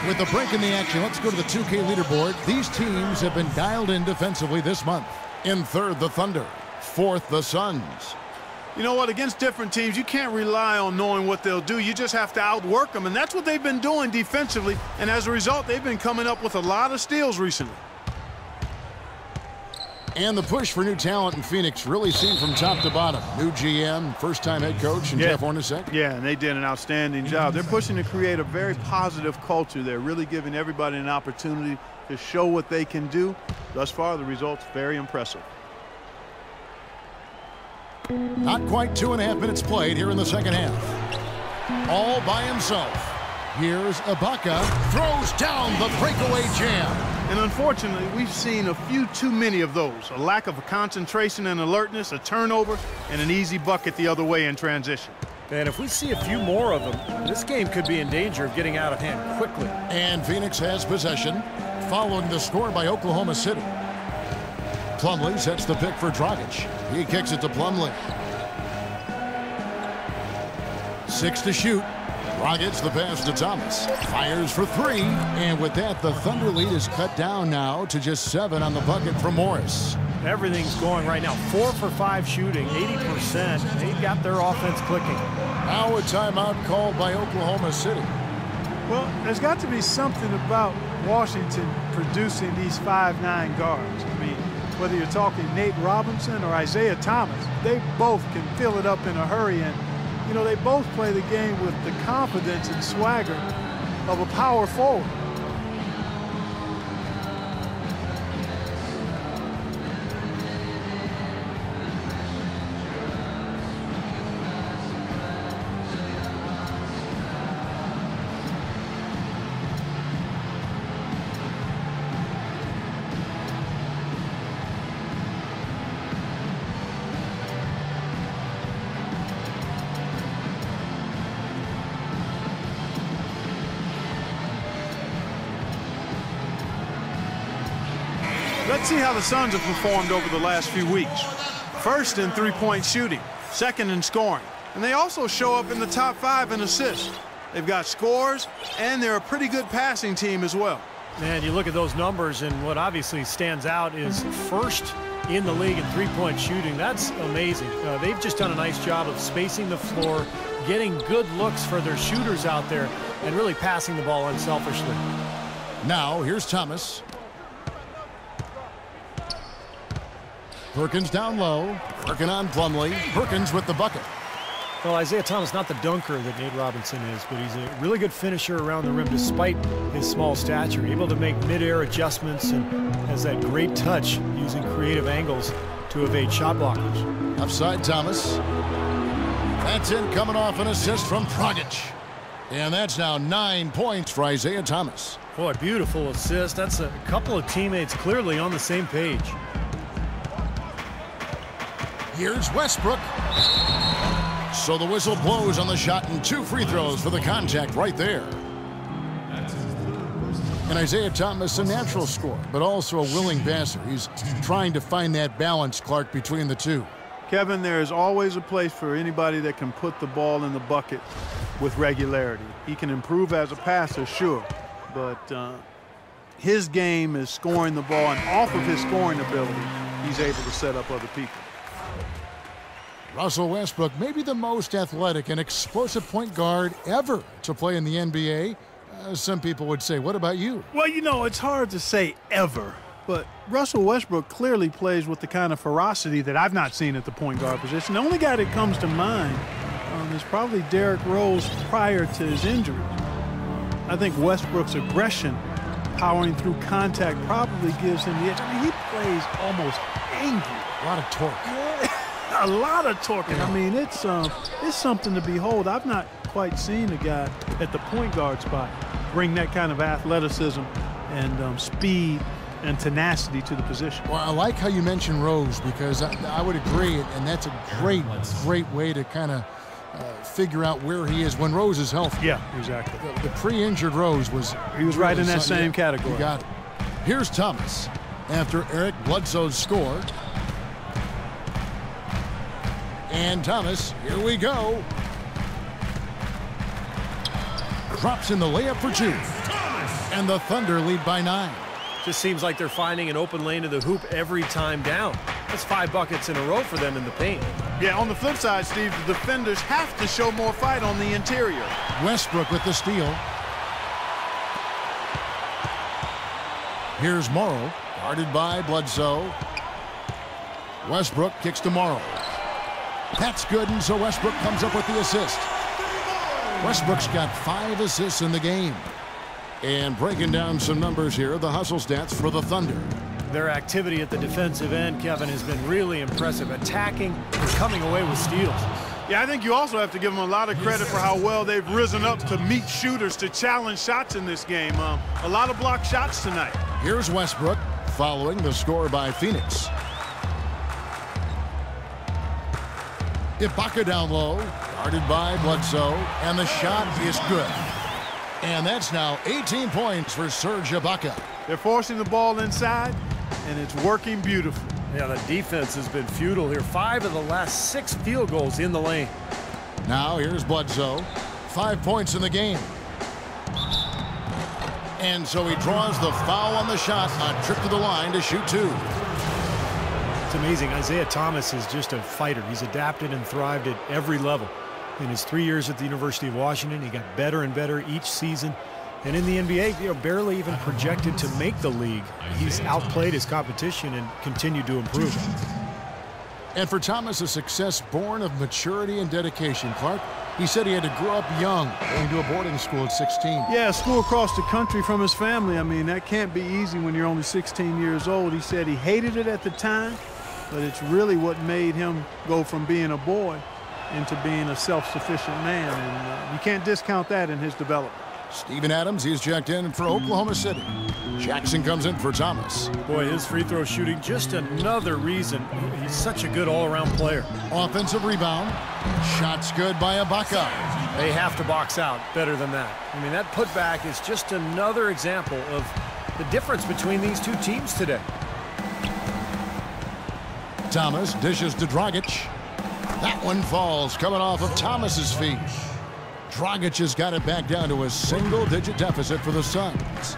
With the break in the action, let's go to the 2K leaderboard. These teams have been dialed in defensively this month. In third, the Thunder. Fourth, the Suns. You know what? Against different teams, you can't rely on knowing what they'll do. You just have to outwork them, and that's what they've been doing defensively. And as a result, they've been coming up with a lot of steals recently. And the push for new talent in Phoenix really seen from top to bottom. New GM, first-time head coach, and Jeff Hornacek. Yeah, and they did an outstanding job. They're pushing to create a very positive culture. They're really giving everybody an opportunity to show what they can do. Thus far, the results very impressive. Not quite 2.5 minutes played here in the second half. All by himself. Here's Ibaka. Throws down the breakaway jam. And unfortunately, we've seen a few too many of those. A lack of concentration and alertness, a turnover, and an easy bucket the other way in transition. And if we see a few more of them, this game could be in danger of getting out of hand quickly. And Phoenix has possession, following the score by Oklahoma City. Plumlee sets the pick for Dragic. He kicks it to Plumlee. 6 to shoot. Dragic the pass to Thomas. Fires for 3. And with that, the Thunder lead is cut down now to just 7 on the bucket from Morris. Everything's going right now. 4 for 5 shooting, 80%. They've got their offense clicking. Now a timeout called by Oklahoma City. Well, there's got to be something about Washington producing these 5'9" guards. I mean, whether you're talking Nate Robinson or Isaiah Thomas, they both can fill it up in a hurry. And, you know, they both play the game with the confidence and swagger of a power forward. Let's see how the Suns have performed over the last few weeks. First in three-point shooting, second in scoring, and they also show up in the top 5 in assists. They've got scores, and they're a pretty good passing team as well. Man, you look at those numbers, and what obviously stands out is first in the league in three-point shooting. That's amazing. They've just done a nice job of spacing the floor, getting good looks for their shooters out there, and really passing the ball unselfishly. Now, here's Thomas. Perkins down low, working on Plumlee. Perkins with the bucket. Well, Isaiah Thomas, not the dunker that Nate Robinson is, but he's a really good finisher around the rim despite his small stature. Able to make mid-air adjustments and has that great touch using creative angles to evade shot blockers. Upside Thomas. That's in, coming off an assist from Dragic. And that's now 9 points for Isaiah Thomas. Boy, beautiful assist. That's a couple of teammates clearly on the same page. Here's Westbrook. So the whistle blows on the shot and 2 free throws for the contact right there. And Isaiah Thomas, a natural scorer, but also a willing passer. He's trying to find that balance, Clark, between the two. Kevin, there is always a place for anybody that can put the ball in the bucket with regularity. He can improve as a passer, sure, but his game is scoring the ball, and off of his scoring ability, he's able to set up other people. Russell Westbrook may be the most athletic and explosive point guard ever to play in the NBA. Some people would say, what about you? Well, you know, it's hard to say ever, but Russell Westbrook clearly plays with the kind of ferocity that I've not seen at the point guard position. The only guy that comes to mind is probably Derrick Rose prior to his injury. I think Westbrook's aggression, powering through contact, probably gives him the edge. I mean, he plays almost angry. A lot of torque. Yeah, a lot of torque. Yeah. I mean, it's something to behold. I've not quite seen a guy at the point guard spot bring that kind of athleticism and speed and tenacity to the position. Well, I like how you mentioned Rose, because I would agree, and that's a great way to kind of figure out where he is when Rose is healthy. Yeah, exactly. The pre-injured Rose was really right in that same category. You got it. Here's Thomas after Eric Bledsoe's score. And Thomas, here we go. Drops in the layup for 2. And the Thunder lead by 9. Just seems like they're finding an open lane to the hoop every time down. That's 5 buckets in a row for them in the paint. Yeah, on the flip side, Steve, the defenders have to show more fight on the interior. Westbrook with the steal. Here's Morrow, guarded by Bledsoe. Westbrook kicks to Morrow. That's good, and so Westbrook comes up with the assist. Westbrook's got 5 assists in the game. And breaking down some numbers here, the hustle stats for the Thunder. Their activity at the defensive end, Kevin, has been really impressive, attacking and coming away with steals. Yeah, I think you also have to give them a lot of credit for how well they've risen up to meet shooters, to challenge shots in this game. A lot of blocked shots tonight. Here's Westbrook following the score by Phoenix. Ibaka down low, guarded by Bledsoe, and the shot is good. And that's now 18 points for Serge Ibaka. They're forcing the ball inside, and it's working beautifully. Yeah, the defense has been futile here. 5 of the last 6 field goals in the lane. Now here's Bledsoe. 5 points in the game. And so he draws the foul on the shot, a trip to the line to shoot 2. It's amazing. Isaiah Thomas is just a fighter. He's adapted and thrived at every level. In his 3 years at the University of Washington, he got better and better each season. And in the NBA, barely even projected to make the league. He's outplayed his competition and continued to improve. And for Thomas, a success born of maturity and dedication. Clark, he said he had to grow up young, going to a boarding school at 16. Yeah, school across the country from his family. I mean, that can't be easy when you're only 16 years old. He said he hated it at the time, but it's really what made him go from being a boy into being a self-sufficient man. And you can't discount that in his development. Steven Adams, he's checked in for Oklahoma City. Jackson comes in for Thomas. Boy, his free throw shooting, just another reason he's such a good all-around player. Offensive rebound. Shots good by Ibaka. They have to box out better than that. I mean, that putback is just another example of the difference between these two teams today. Thomas dishes to Dragic. That one falls, coming off of Thomas's feet. Dragic has got it back down to a single-digit deficit for the Suns.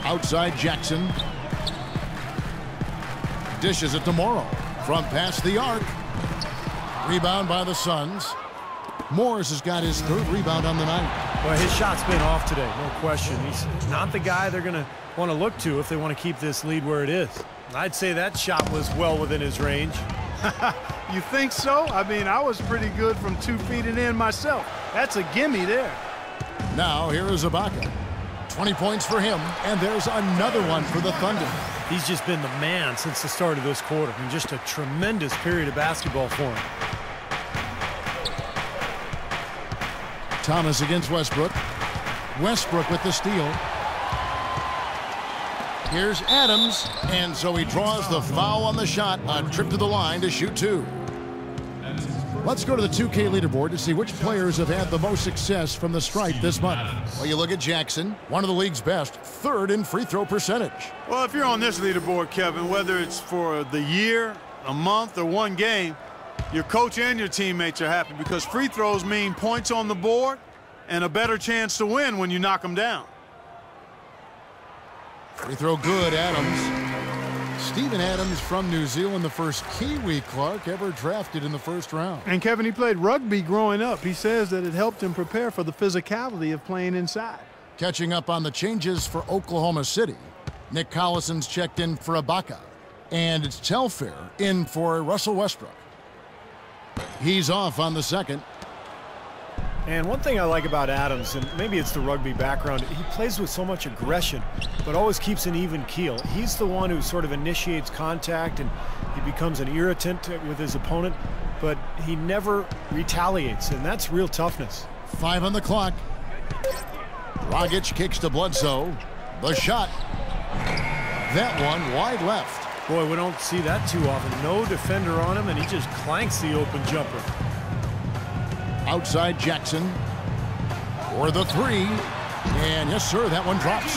Outside Jackson. Dishes it to Morrow from past the arc. Rebound by the Suns. Morris has got his 3rd rebound on the night. Well, his shot's been off today, no question. He's not the guy they're going to want to look to if they want to keep this lead where it is. I'd say that shot was well within his range. You think so? I mean, I was pretty good from 2 feet and in myself. That's a gimme there. Now here is Ibaka. 20 points for him, and there's another one for the Thunder. He's just been the man since the start of this quarter, and just a tremendous period of basketball for him. Thomas against Westbrook. Westbrook with the steal. Here's Adams, and so he draws the foul on the shot, a trip to the line to shoot 2. Let's go to the 2K leaderboard to see which players have had the most success from the stripe this month. Well, you look at Jackson, one of the league's best, third in free throw percentage. Well, if you're on this leaderboard, Kevin, whether it's for the year, a month, or one game, your coach and your teammates are happy because free throws mean points on the board and a better chance to win when you knock them down. Free throw good, Adams. Steven Adams from New Zealand, the first Kiwi Clark ever drafted in the first round. And Kevin, he played rugby growing up. He says that it helped him prepare for the physicality of playing inside. Catching up on the changes for Oklahoma City, Nick Collison's checked in for Ibaka. And it's Telfair in for Russell Westbrook. He's off on the second. And one thing I like about Adams, and maybe it's the rugby background, he plays with so much aggression, but always keeps an even keel. He's the one who sort of initiates contact, and he becomes an irritant with his opponent, but he never retaliates, and that's real toughness. 5 on the clock. Dragic kicks to Bledsoe. The shot. That one wide left. Boy, we don't see that too often. No defender on him, and he just clanks the open jumper. Outside Jackson for the three. And yes, sir, that one drops.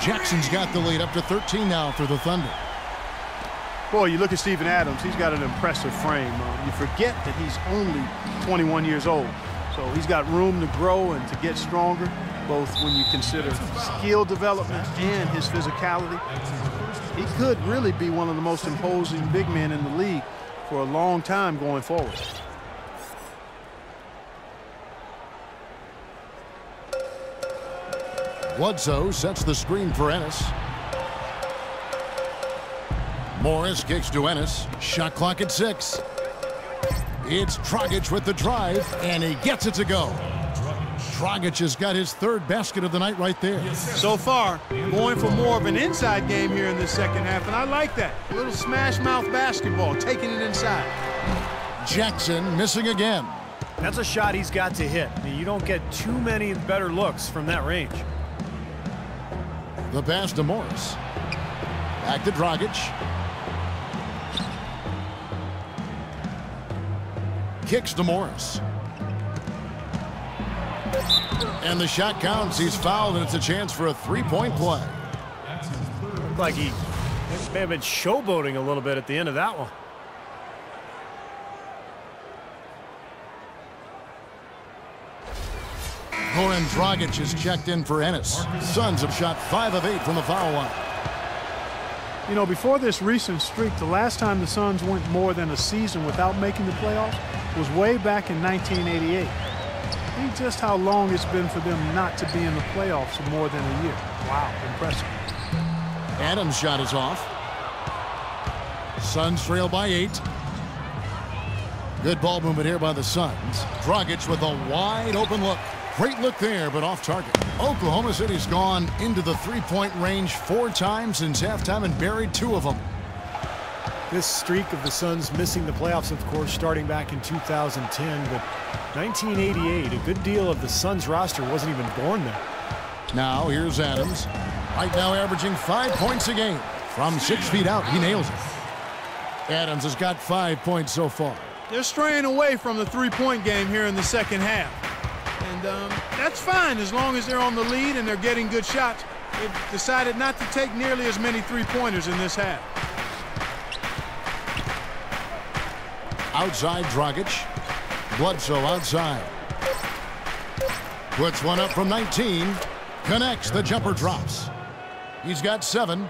Jackson's got the lead up to 13 now for the Thunder. Boy, you look at Steven Adams, he's got an impressive frame. You forget that he's only 21 years old. So he's got room to grow and to get stronger, both when you consider skill development and his physicality. He could really be one of the most imposing big men in the league for a long time going forward. Bledsoe sets the screen for Ennis. Morris kicks to Ennis. Shot clock at 6. It's Dragic with the drive, and he gets it to go. Dragic has got his third basket of the night right there. So far, going for more of an inside game here in this second half, and I like that. A little smash mouth basketball, taking it inside. Jackson missing again. That's a shot he's got to hit. I mean, you don't get too many better looks from that range. The pass to Morris. Back to Dragic. Kicks to Morris. And the shot counts. He's fouled, and it's a chance for a three-point play. Looked like he may have been showboating a little bit at the end of that one. Goran Dragic is checked in for Ennis. Suns have shot 5 of 8 from the foul line. You know, before this recent streak, the last time the Suns went more than a season without making the playoffs was way back in 1988. Think just how long it's been for them not to be in the playoffs for more than a year. Wow, impressive. Adams' shot is off. Suns trail by 8. Good ball movement here by the Suns. Dragic with a wide open look. Great look there, but off target. Oklahoma City's gone into the three-point range 4 times since halftime and buried 2 of them. This streak of the Suns missing the playoffs, of course, starting back in 2010, but 1988, a good deal of the Suns roster wasn't even born then. Now here's Adams. Right now averaging 5 points a game. From 6 feet out, he nails it. Adams has got 5 points so far. They're straying away from the three-point game here in the second half. And that's fine as long as they're on the lead and they're getting good shots. They've decided not to take nearly as many three-pointers in this half. Outside Dragic. Bledsoe outside. Puts one up from 19. Connects. The jumper drops. He's got 7.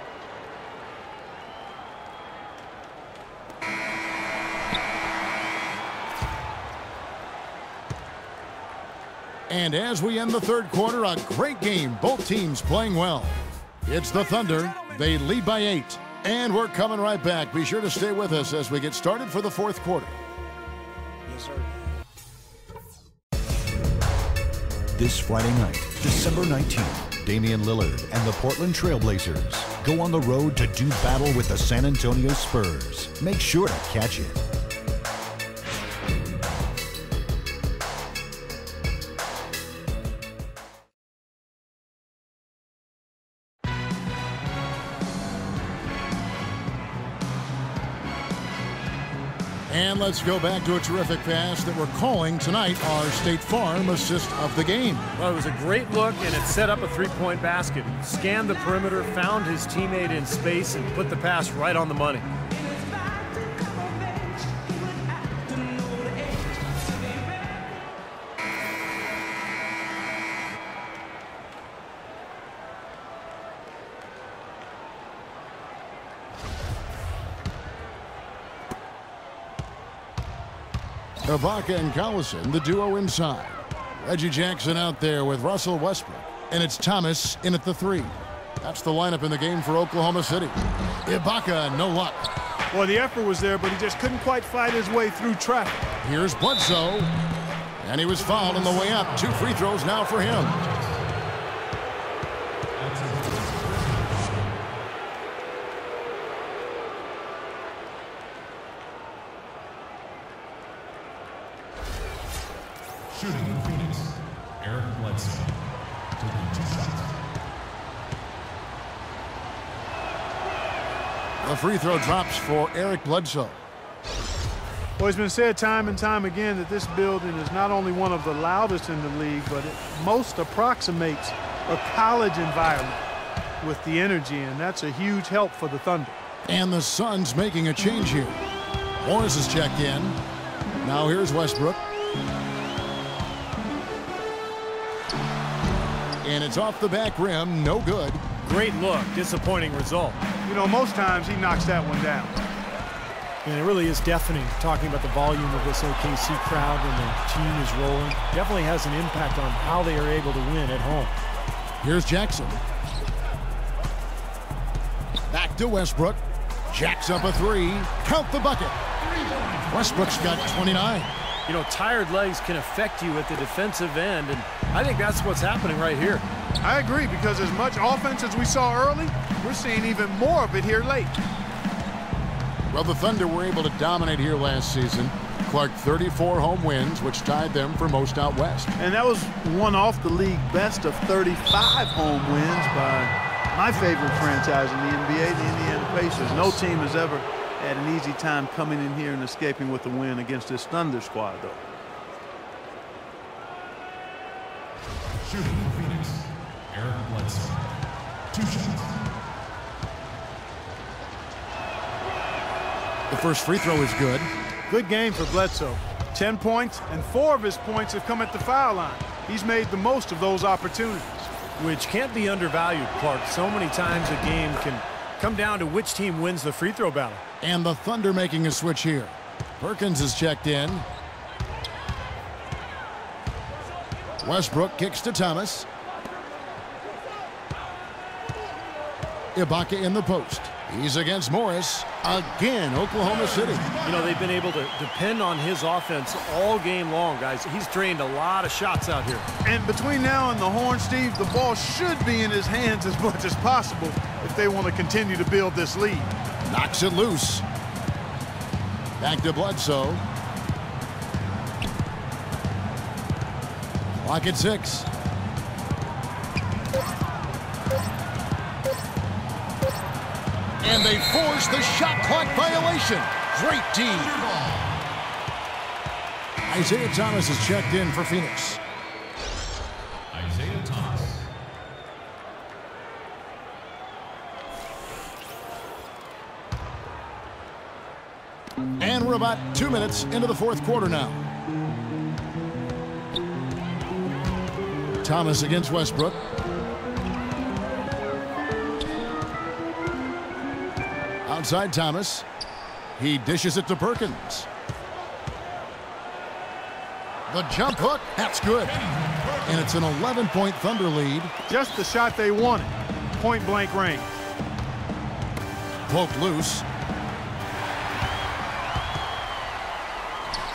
And as we end the third quarter, a great game. Both teams playing well. It's the Thunder. They lead by 8. And we're coming right back. Be sure to stay with us as we get started for the fourth quarter. Yes, sir. This Friday night, December 19th, Damian Lillard and the Portland Trailblazers go on the road to do battle with the San Antonio Spurs. Make sure to catch it. And let's go back to a terrific pass that we're calling tonight our State Farm assist of the game. Well, it was a great look, and it set up a three-point basket. He scanned the perimeter, found his teammate in space, and put the pass right on the money. Ibaka and Collison, the duo inside. Reggie Jackson out there with Russell Westbrook. And it's Thomas in at the 3. That's the lineup in the game for Oklahoma City. Ibaka, no luck. Well, the effort was there, but he just couldn't quite fight his way through traffic. Here's Bledsoe. And he was fouled on the way up. 2 free throws now for him. Shooting in Phoenix, Eric Bledsoe, taking 2 shots. The free throw drops for Eric Bledsoe. Well, it's been said time and time again that this building is not only one of the loudest in the league, but it most approximates a college environment with the energy, and that's a huge help for the Thunder. And the Suns making a change here. Morris is checked in. Now here's Westbrook. And it's off the back rim, no good. Great look, disappointing result. You know, most times he knocks that one down. And it really is deafening, talking about the volume of this OKC crowd when the team is rolling. Definitely has an impact on how they are able to win at home. Here's Jackson. Back to Westbrook. Jacks up a 3. Count the bucket. Westbrook's got 29. You know, tired legs can affect you at the defensive end, and I think that's what's happening right here. I agree, because as much offense as we saw early, we're seeing even more of it here late. Well, the Thunder were able to dominate here last season. Clark, 34 home wins, which tied them for most out west. And that was one off the league best of 35 home wins by my favorite franchise in the NBA, the Indiana Pacers. No team has ever had an easy time coming in here and escaping with a win against this Thunder squad, though. Shooting in Phoenix, Eric Bledsoe, 2 shots. The first free throw is good. Good game for Bledsoe. 10 points, and 4 of his points have come at the foul line. He's made the most of those opportunities. Which can't be undervalued, Clark. So many times a game can come down to which team wins the free throw battle. And the Thunder making a switch here. Perkins is checked in. Westbrook kicks to Thomas. Ibaka in the post. He's against Morris. Again, Oklahoma City. You know, they've been able to depend on his offense all game long, guys. He's drained a lot of shots out here. And between now and the horn, Steve, the ball should be in his hands as much as possible if they want to continue to build this lead. Knocks it loose. Back to Bledsoe. Clock at 6. And they force the shot clock violation. Great D. Isaiah Thomas is checked in for Phoenix. Isaiah Thomas. And we're about 2 minutes into the 4th quarter now. Thomas against Westbrook. Outside Thomas. He dishes it to Perkins. The jump hook. That's good. And it's an 11-point Thunder lead. Just the shot they wanted. Point-blank range. Poked loose.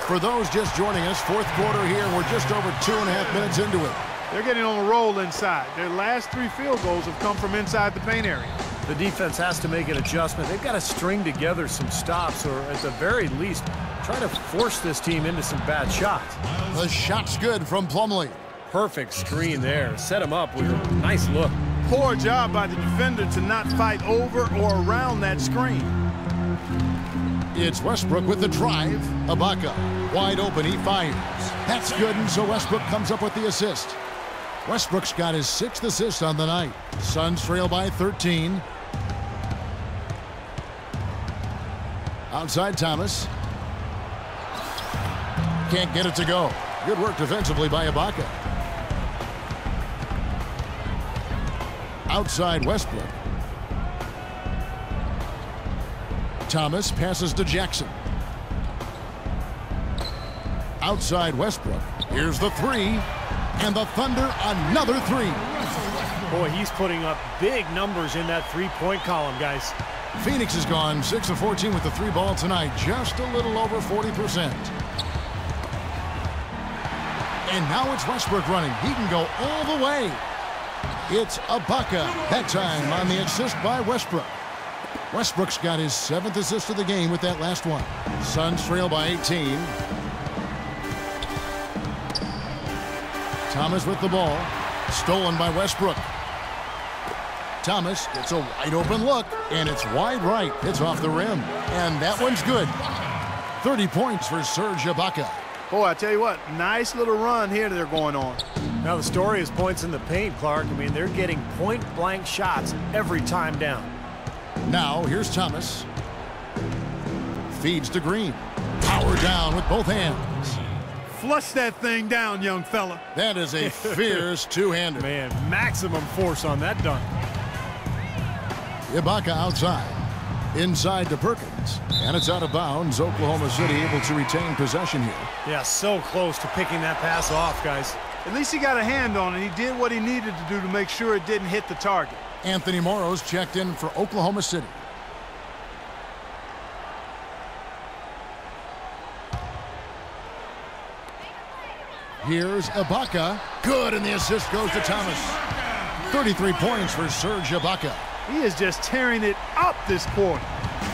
For those just joining us, 4th quarter here. We're just over 2.5 minutes into it. They're getting on a roll inside. Their last 3 field goals have come from inside the paint area. The defense has to make an adjustment. They've got to string together some stops, or at the very least, try to force this team into some bad shots. The shot's good from Plumlee. Perfect screen there. Set him up with a nice look. Poor job by the defender to not fight over or around that screen. It's Westbrook with the drive. Ibaka, wide open, he fires. That's good, and so Westbrook comes up with the assist. Westbrook's got his 6th assist on the night. Suns trail by 13. Outside Thomas. Can't get it to go. Good work defensively by Ibaka. Outside Westbrook. Thomas passes to Jackson. Outside Westbrook. Here's the 3. And the Thunder, another 3. Boy, he's putting up big numbers in that three-point column, guys. Phoenix has gone 6 of 14 with the 3 ball tonight, just a little over 40%. And now it's Westbrook running. He can go all the way. It's Ibaka. That time on the assist by Westbrook. Westbrook's got his 7th assist of the game with that last one. Suns trail by 18. Thomas with the ball. Stolen by Westbrook. Thomas gets a wide open look, and it's wide right. It's off the rim, and that one's good. 30 points for Serge Ibaka. Boy, I tell you what, nice little run here they're going on. Now the story is points in the paint, Clark. I mean, they're getting point-blank shots every time down. Now here's Thomas. Feeds to Green. Power down with both hands. Flush that thing down, young fella. That is a fierce two-hander. Man, maximum force on that dunk. Ibaka outside. Inside to Perkins. And it's out of bounds. Oklahoma City able to retain possession here. Yeah, so close to picking that pass off, guys. At least he got a hand on it. He did what he needed to do to make sure it didn't hit the target. Anthony Morrow's checked in for Oklahoma City. Here's Ibaka. Good, and the assist goes to Thomas. 33 points for Serge Ibaka. He is just tearing it up this quarter.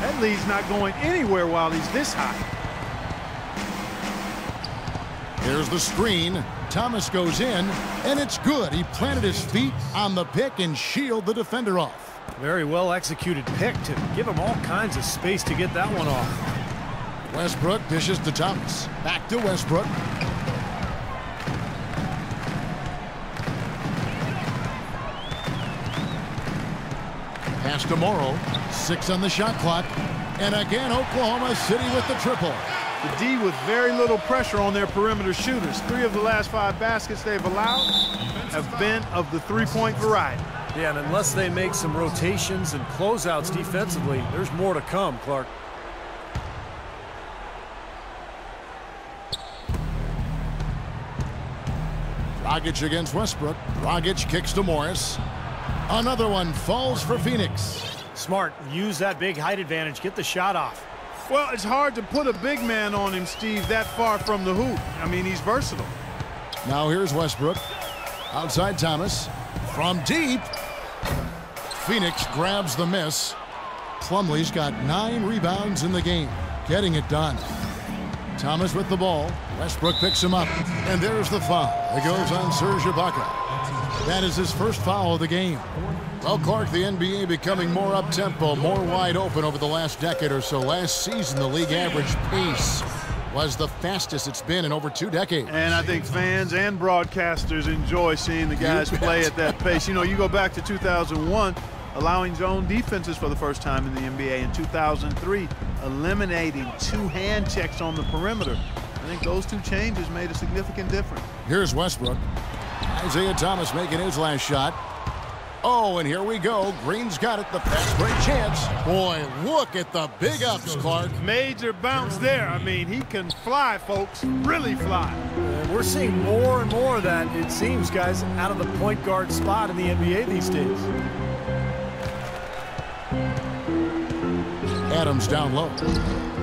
That lead's not going anywhere while he's this high. Here's the screen. Thomas goes in, and it's good. He planted his feet on the pick and shielded the defender off. Very well executed pick to give him all kinds of space to get that one off. Westbrook dishes to Thomas. Back to Westbrook. Pass to Morrow. 6 on the shot clock. And again, Oklahoma City with the triple. The D with very little pressure on their perimeter shooters. 3 of the last 5 baskets they've allowed have been of the three-point variety. Yeah, and unless they make some rotations and closeouts defensively, there's more to come, Clark. Dragic against Westbrook. Dragic kicks to Morris. Another one falls for Phoenix. Smart. Use that big height advantage. Get the shot off. Well, it's hard to put a big man on him, Steve, that far from the hoop. I mean, he's versatile. Now here's Westbrook. Outside Thomas. From deep. Phoenix grabs the miss. Plumlee's got 9 rebounds in the game. Getting it done. Thomas with the ball. Westbrook picks him up. And there's the foul. It goes on Serge Ibaka. That is his first foul of the game. Well, Clark, the NBA becoming more up-tempo, more wide open over the last decade or so. Last season, the league average pace was the fastest it's been in over 2 decades. And I think fans and broadcasters enjoy seeing the guys play at that pace. You know, you go back to 2001, allowing zone defenses for the first time in the NBA. In 2003, eliminating 2 hand checks on the perimeter. I think those 2 changes made a significant difference. Here's Westbrook. Isaiah Thomas making his last shot. Oh, and here we go. Green's got it. The fast break chance. Boy, look at the big ups, Clark. Major bounce there. I mean, he can fly, folks. Really fly. And we're seeing more and more of that, it seems, guys, out of the point guard spot in the NBA these days. Adams down low.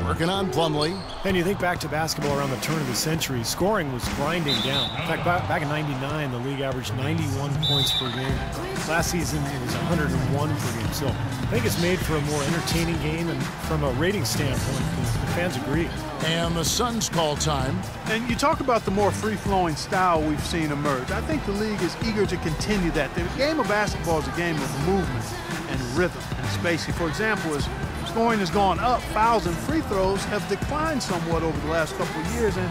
Working on Plumlee. And you think back to basketball around the turn of the century, scoring was grinding down. In fact, back in '99, the league averaged 91 points per game. Last season, it was 101 per game. So I think it's made for a more entertaining game, and from a rating standpoint, the fans agree. And the Suns call time. And you talk about the more free-flowing style we've seen emerge. I think the league is eager to continue that. The game of basketball is a game of movement and rhythm and spacing. For example, as scoring has gone up, fouls and free throws have declined somewhat over the last couple of years. And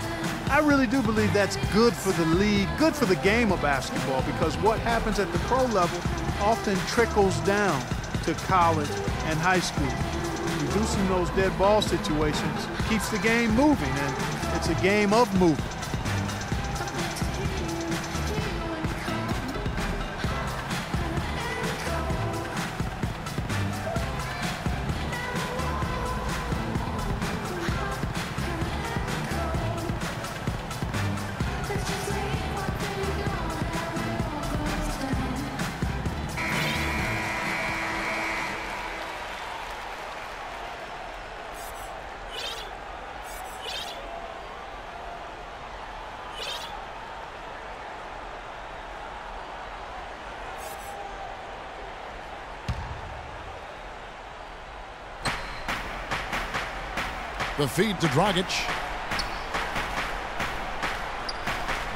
I really do believe that's good for the league, good for the game of basketball, because what happens at the pro level often trickles down to college and high school. Reducing those dead ball situations keeps the game moving, and it's a game of movement. The feed to Dragic.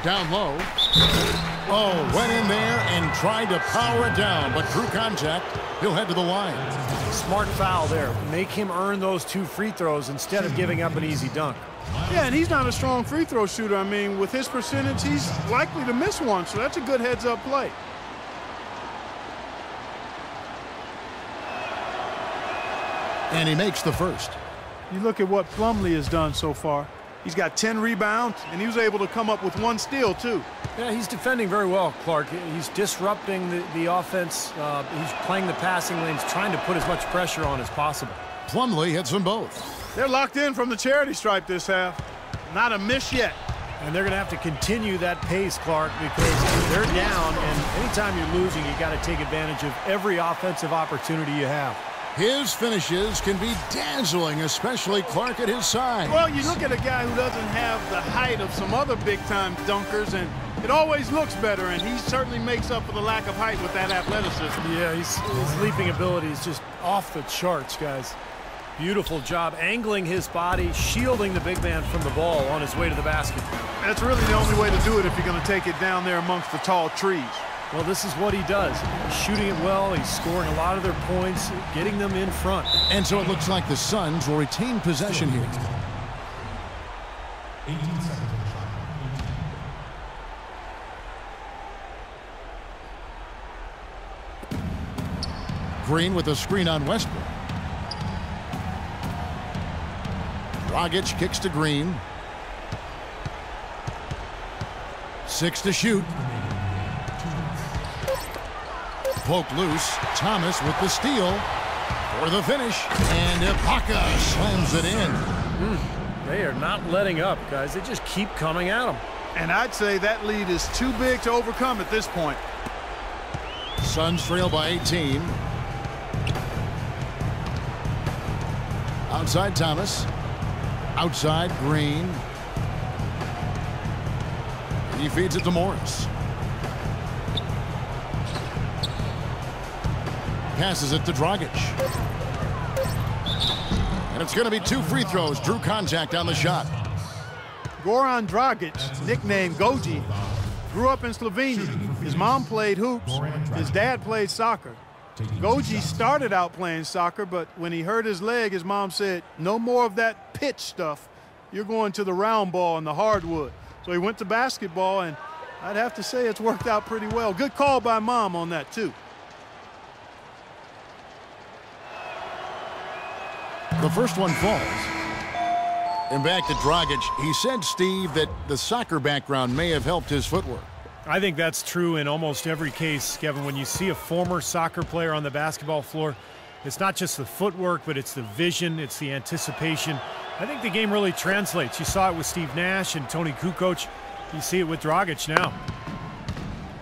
Down low. Oh, went in there and tried to power it down, but through contact, he'll head to the line. Smart foul there. Make him earn those 2 free throws instead of giving up an easy dunk. Yeah, and he's not a strong free throw shooter. I mean, with his percentage, he's likely to miss one, so that's a good heads-up play. And he makes the first. You look at what Plumlee has done so far. He's got 10 rebounds, and he was able to come up with 1 steal, too. Yeah, he's defending very well, Clark. He's disrupting the offense. He's playing the passing lanes, trying to put as much pressure on as possible. Plumlee hits them both. They're locked in from the charity stripe this half. Not a miss yet. And they're going to have to continue that pace, Clark, because they're down, and anytime you're losing, you got to take advantage of every offensive opportunity you have. His finishes can be dazzling, especially Clark at his side. Well, you look at a guy who doesn't have the height of some other big-time dunkers, and it always looks better, and he certainly makes up for the lack of height with that athleticism. Yeah, his leaping ability is just off the charts, guys. Beautiful job angling his body, shielding the big man from the ball on his way to the basket. That's really the only way to do it if you're going to take it down there amongst the tall trees. Well, this is what he does. He's shooting it well. He's scoring a lot of their points, getting them in front. And so it looks like the Suns will retain possession here. 18 seconds on the shot. 18. Green with a screen on Westbrook. Dragic kicks to Green. 6 to shoot. Poked loose. Thomas with the steal for the finish. And Ibaka slams it in. They are not letting up, guys. They just keep coming at them. And I'd say that lead is too big to overcome at this point. Suns trail by 18. Outside Thomas. Outside Green. And he feeds it to Morris. Passes it to Dragic. And it's going to be 2 free throws. Drew contact on the shot. Goran Dragic, nicknamed Goji, grew up in Slovenia. His mom played hoops. His dad played soccer. Goji started out playing soccer, but when he hurt his leg, his mom said, no more of that pitch stuff. You're going to the round ball and the hardwood. So he went to basketball, and I'd have to say it's worked out pretty well. Good call by mom on that, too. The first one falls. And back to Dragic. He said, Steve, that the soccer background may have helped his footwork. I think that's true in almost every case, Kevin. When you see a former soccer player on the basketball floor, it's not just the footwork, but it's the vision, it's the anticipation. I think the game really translates. You saw it with Steve Nash and Tony Kukoc. You see it with Dragic now.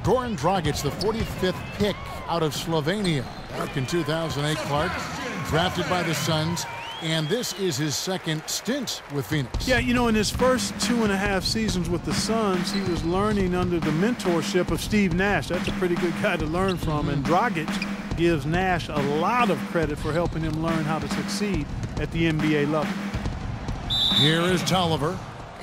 Goran Dragic, the 45th pick out of Slovenia back in 2008, Clark, drafted by the Suns. And this is his second stint with Phoenix. Yeah, you know, in his first 2.5 seasons with the Suns, he was learning under the mentorship of Steve Nash. That's a pretty good guy to learn from. And Dragic gives Nash a lot of credit for helping him learn how to succeed at the NBA level. Here is Tolliver,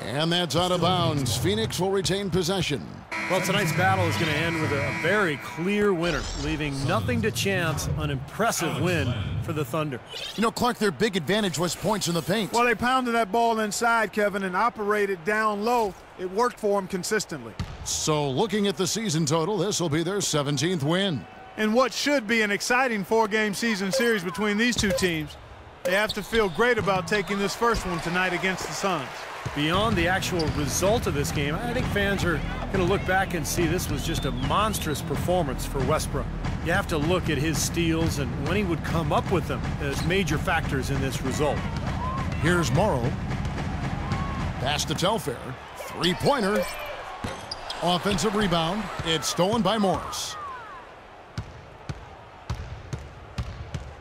and that's out of bounds. Phoenix will retain possession. Well, tonight's battle is going to end with a very clear winner, leaving nothing to chance. An impressive win for the Thunder. You know, Clark, their big advantage was points in the paint. Well, they pounded that ball inside, Kevin, and operated down low. It worked for them consistently. So looking at the season total, this will be their 17th win. In what should be an exciting 4-game season series between these two teams, they have to feel great about taking this first one tonight against the Suns. Beyond the actual result of this game, I think fans are going to look back and see this was just a monstrous performance for Westbrook. You have to look at his steals and when he would come up with them as major factors in this result. Here's Morrow. Pass to Telfair. Three-pointer. Offensive rebound. It's stolen by Morris.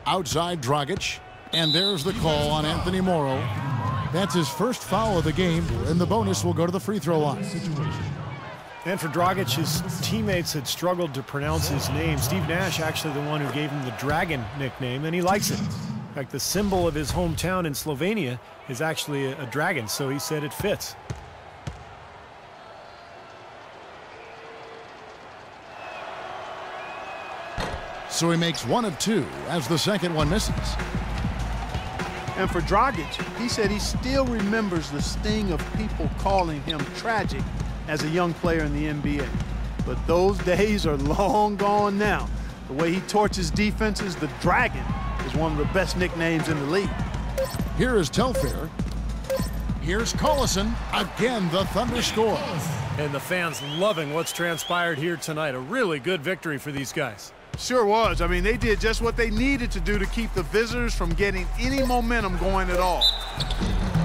Outside Dragic. And there's the call on Anthony Morrow. That's his first foul of the game, and the bonus will go to the free throw line. And for Dragic, his teammates had struggled to pronounce his name. Steve Nash, actually the one who gave him the Dragon nickname, and he likes it. In fact, the symbol of his hometown in Slovenia is actually a dragon, so he said it fits. So he makes one of two as the second one misses. And for Dragic, he said he still remembers the sting of people calling him tragic as a young player in the NBA. But those days are long gone now. The way he torches defenses, the Dragon is one of the best nicknames in the league. Here is Telfair. Here's Collison. Again, the Thunder score. And the fans loving what's transpired here tonight. A really good victory for these guys. Sure was. I mean, they did just what they needed to do to keep the visitors from getting any momentum going at all.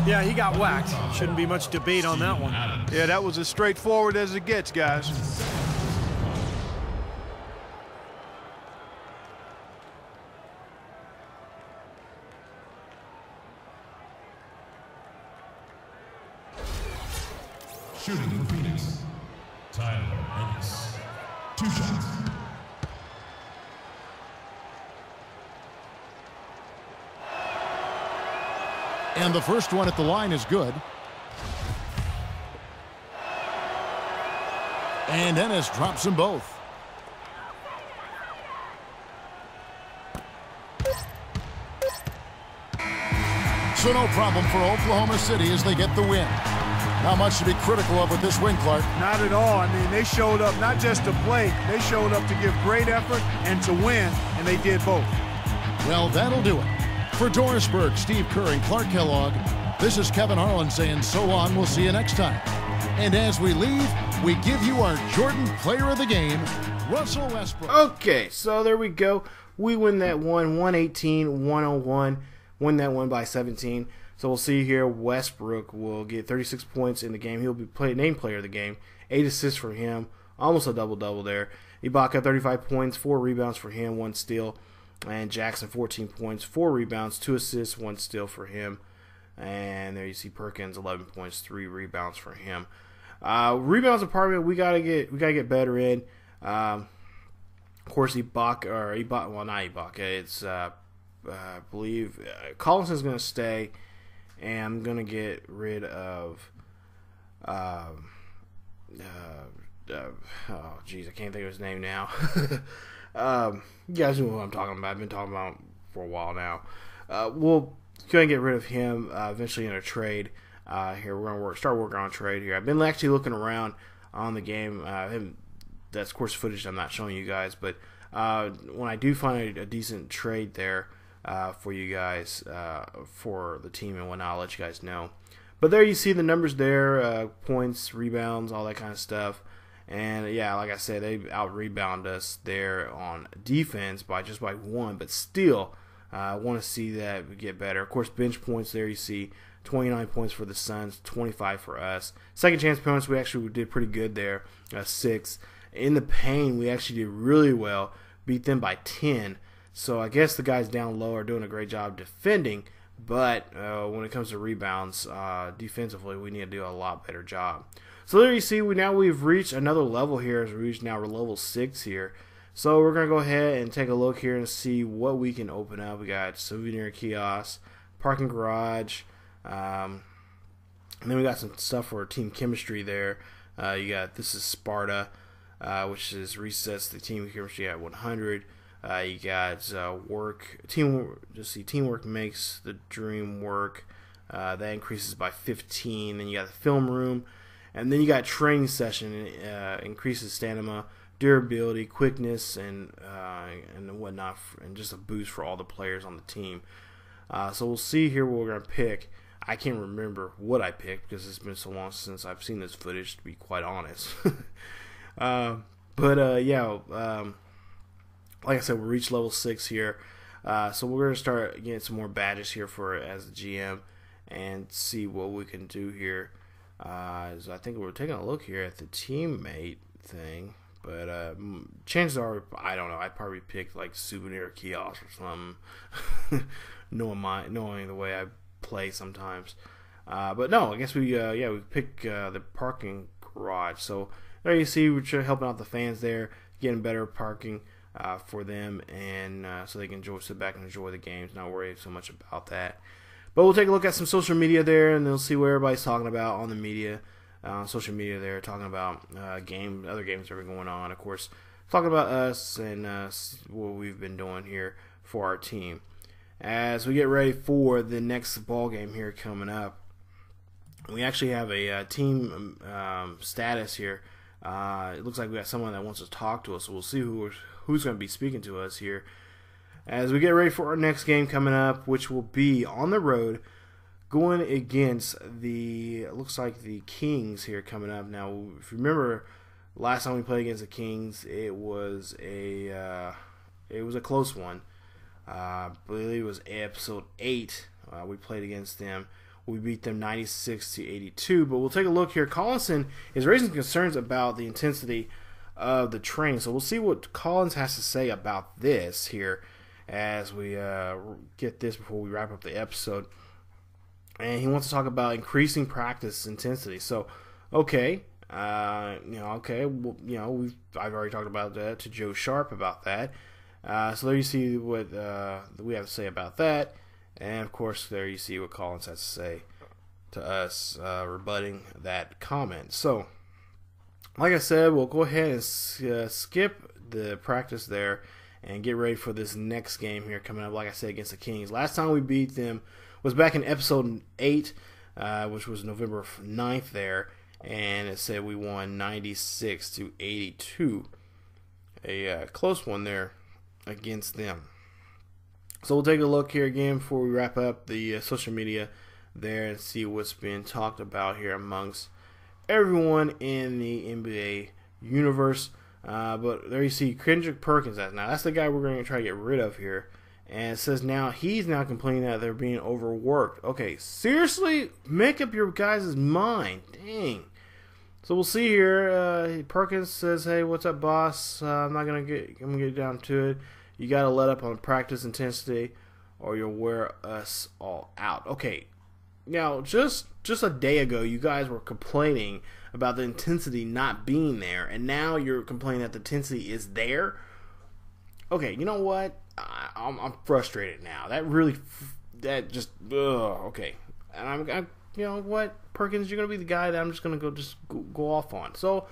Yeah, he got whacked. Shouldn't be much debate on that one. Yeah, that was as straightforward as it gets, guys. Shooting for Phoenix, Tyler Ennis. 2 shots. And the first one at the line is good. And Ennis drops them both. So no problem for Oklahoma City as they get the win. Not much to be critical of with this win, Clark. Not at all. I mean, they showed up not just to play, they showed up to give great effort and to win, and they did both. Well, that'll do it. For Dorisburg, Steve Kerr, and Clark Kellogg, this is Kevin Harlan saying so long. We'll see you next time. And as we leave, we give you our Jordan Player of the Game, Russell Westbrook. Okay, so there we go. We win that one, 118-101. Win that one by 17. So we'll see here. Westbrook will get 36 points in the game. He'll be named Player of the Game. 8 assists for him. Almost a double-double there. Ibaka, 35 points, 4 rebounds for him, 1 steal. And Jackson, 14 points, 4 rebounds, 2 assists, 1 steal for him. And there you see Perkins, 11 points, 3 rebounds for him. Rebounds department, we gotta get better in. Of course, Ibaka, well, not Ibaka. It's I believe Collinson's gonna stay, and I'm gonna get rid of. Oh, geez, I can't think of his name now. You guys know what I'm talking about. I've been talking about him for a while now. We'll go and get rid of him eventually in a trade. Here we're gonna start working on a trade here. I've been actually looking around on the game. That's of course footage I'm not showing you guys, but when I do find a decent trade there for you guys for the team and whatnot, I'll let you guys know. But there you see the numbers there: points, rebounds, all that kind of stuff. And yeah, like I said, they out-rebound us there on defense by 1, but still, I want to see that we get better. Of course, bench points there you see 29 points for the Suns, 25 for us. Second chance points, we actually did pretty good there, 6. In the paint, we actually did really well, beat them by 10. So I guess the guys down low are doing a great job defending, but when it comes to rebounds, defensively, we need to do a lot better job. So there you see, we've reached another level here. As we reach now, we're level 6 here. So we're going to go ahead and take a look here and see what we can open up. We got souvenir kiosks, parking garage, and then we got some stuff for team chemistry there. This is Sparta, which is resets the team chemistry at 100. You got teamwork makes the dream work. That increases by 15. Then you got the film room, and then you got training session, increases stamina, durability, quickness, and whatnot, and just a boost for all the players on the team. So we'll see here what we're gonna pick. I can't remember what I picked because it's been so long since I've seen this footage, to be quite honest. Like I said, we reached level 6 here, so we're gonna start getting some more badges here as the GM and see what we can do here. So I think we're taking a look here at the teammate thing, but chances are, I don't know, I'd probably pick like souvenir kiosk or something, knowing the way I play sometimes. But no, I guess we pick the parking garage. So there you see, we're helping out the fans there, getting better parking for them, and so they can sit back and enjoy the games, not worry so much about that. But we'll take a look at some social media there, and they'll see what everybody's talking about on the media, social media there, talking about other games that are going on. Of course, talking about us and what we've been doing here for our team. As we get ready for the next ball game here coming up, we actually have a team status here. It looks like we got someone that wants to talk to us, so we'll see who's going to be speaking to us here as we get ready for our next game coming up, which will be on the road going against looks like the Kings here coming up. Now, if you remember, last time we played against the Kings, it was a close one. I believe it was episode 8. We played against them. We beat them 96-82. But we'll take a look here. Collinson is raising concerns about the intensity of the training. So we'll see what Collins has to say about this here as we get this before we wrap up the episode. And he wants to talk about increasing practice intensity. So, okay. I've already talked about that to Joe Sharp about that. So there you see what we have to say about that. And, of course, there you see what Collins has to say to us, rebutting that comment. So, like I said, we'll go ahead and skip the practice there and get ready for this next game here coming up, like I said, against the Kings. Last time we beat them was back in episode 8, which was November 9th there, and it said we won 96-82. A close one there against them. So we'll take a look here again before we wrap up the social media there and see what's being talked about here amongst everyone in the NBA universe. But there you see Kendrick Perkins. Now that's the guy we're going to try to get rid of here. And it says now he's now complaining that they're being overworked. Okay, seriously? Make up your guys' mind. Dang. So we'll see here. Perkins says, "Hey, what's up, boss? I'm gonna get down to it. You gotta let up on practice intensity, or you'll wear us all out." Okay. Now, just a day ago, you guys were complaining about the intensity not being there, and now you're complaining that the intensity is there. Okay, you know what? I'm frustrated now. Okay. And I'm you know what, Perkins, you're gonna be the guy that I'm just gonna go off on. So,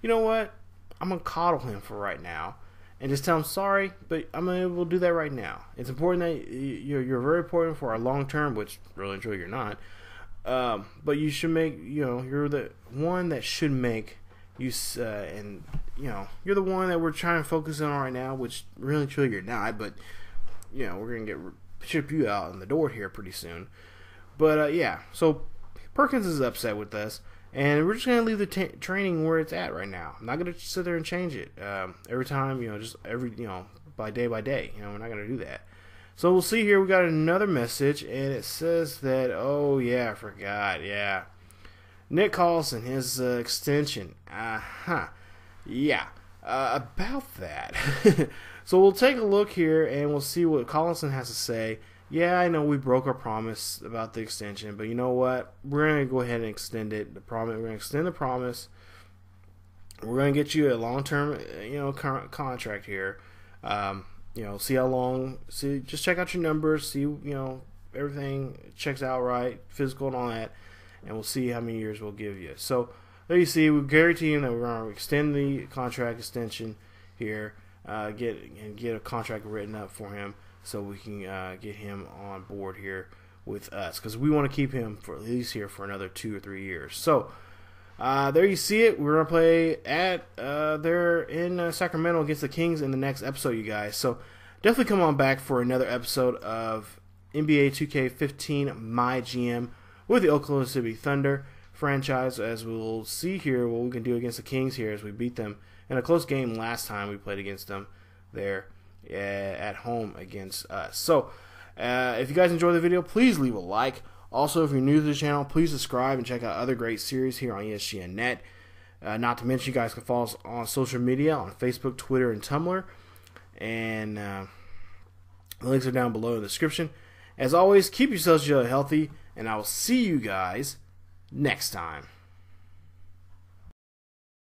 you know what? I'm gonna coddle him for right now and just tell him sorry, but I'm able to do that right now. It's important that you're very important for our long term, which really and truly you're not. But you should make, you're the one that should make you, and you're the one that we're trying to focus on right now, which really and truly you're not. But we're gonna ship you out in the door here pretty soon. But so Perkins is upset with us, and we're just gonna leave the training where it's at right now. I'm not gonna sit there and change it every time, by day. We're not gonna do that. So we'll see here. We got another message, and it says that, I forgot. Nick Collison, his extension. About that. So we'll take a look here, and we'll see what Collison has to say. Yeah, I know we broke our promise about the extension, but you know what? We're going to go ahead and extend it. We're going to extend the promise. We're going to get you a long-term, contract here. See how long. Just check out your numbers. See, everything checks out right, physical and all that, and we'll see how many years we'll give you. So there you see, we guarantee him that we're going to extend the contract extension here, get a contract written up for him so we can get him on board here with us, because we want to keep him for at least here for another 2 or 3 years. So there you see it. We're going to play at there in Sacramento against the Kings in the next episode, you guys. So definitely come on back for another episode of NBA 2K15 My GM with the Oklahoma City Thunder franchise, as we'll see here what we can do against the Kings here as we beat them in a close game last time we played against them there at home against us. So if you guys enjoyed the video, please leave a like. Also, if you're new to the channel, please subscribe and check out other great series here on ESGNet. Not to mention, you guys can follow us on social media on Facebook, Twitter, and Tumblr. And the links are down below in the description. As always, keep yourselves healthy, and I will see you guys next time.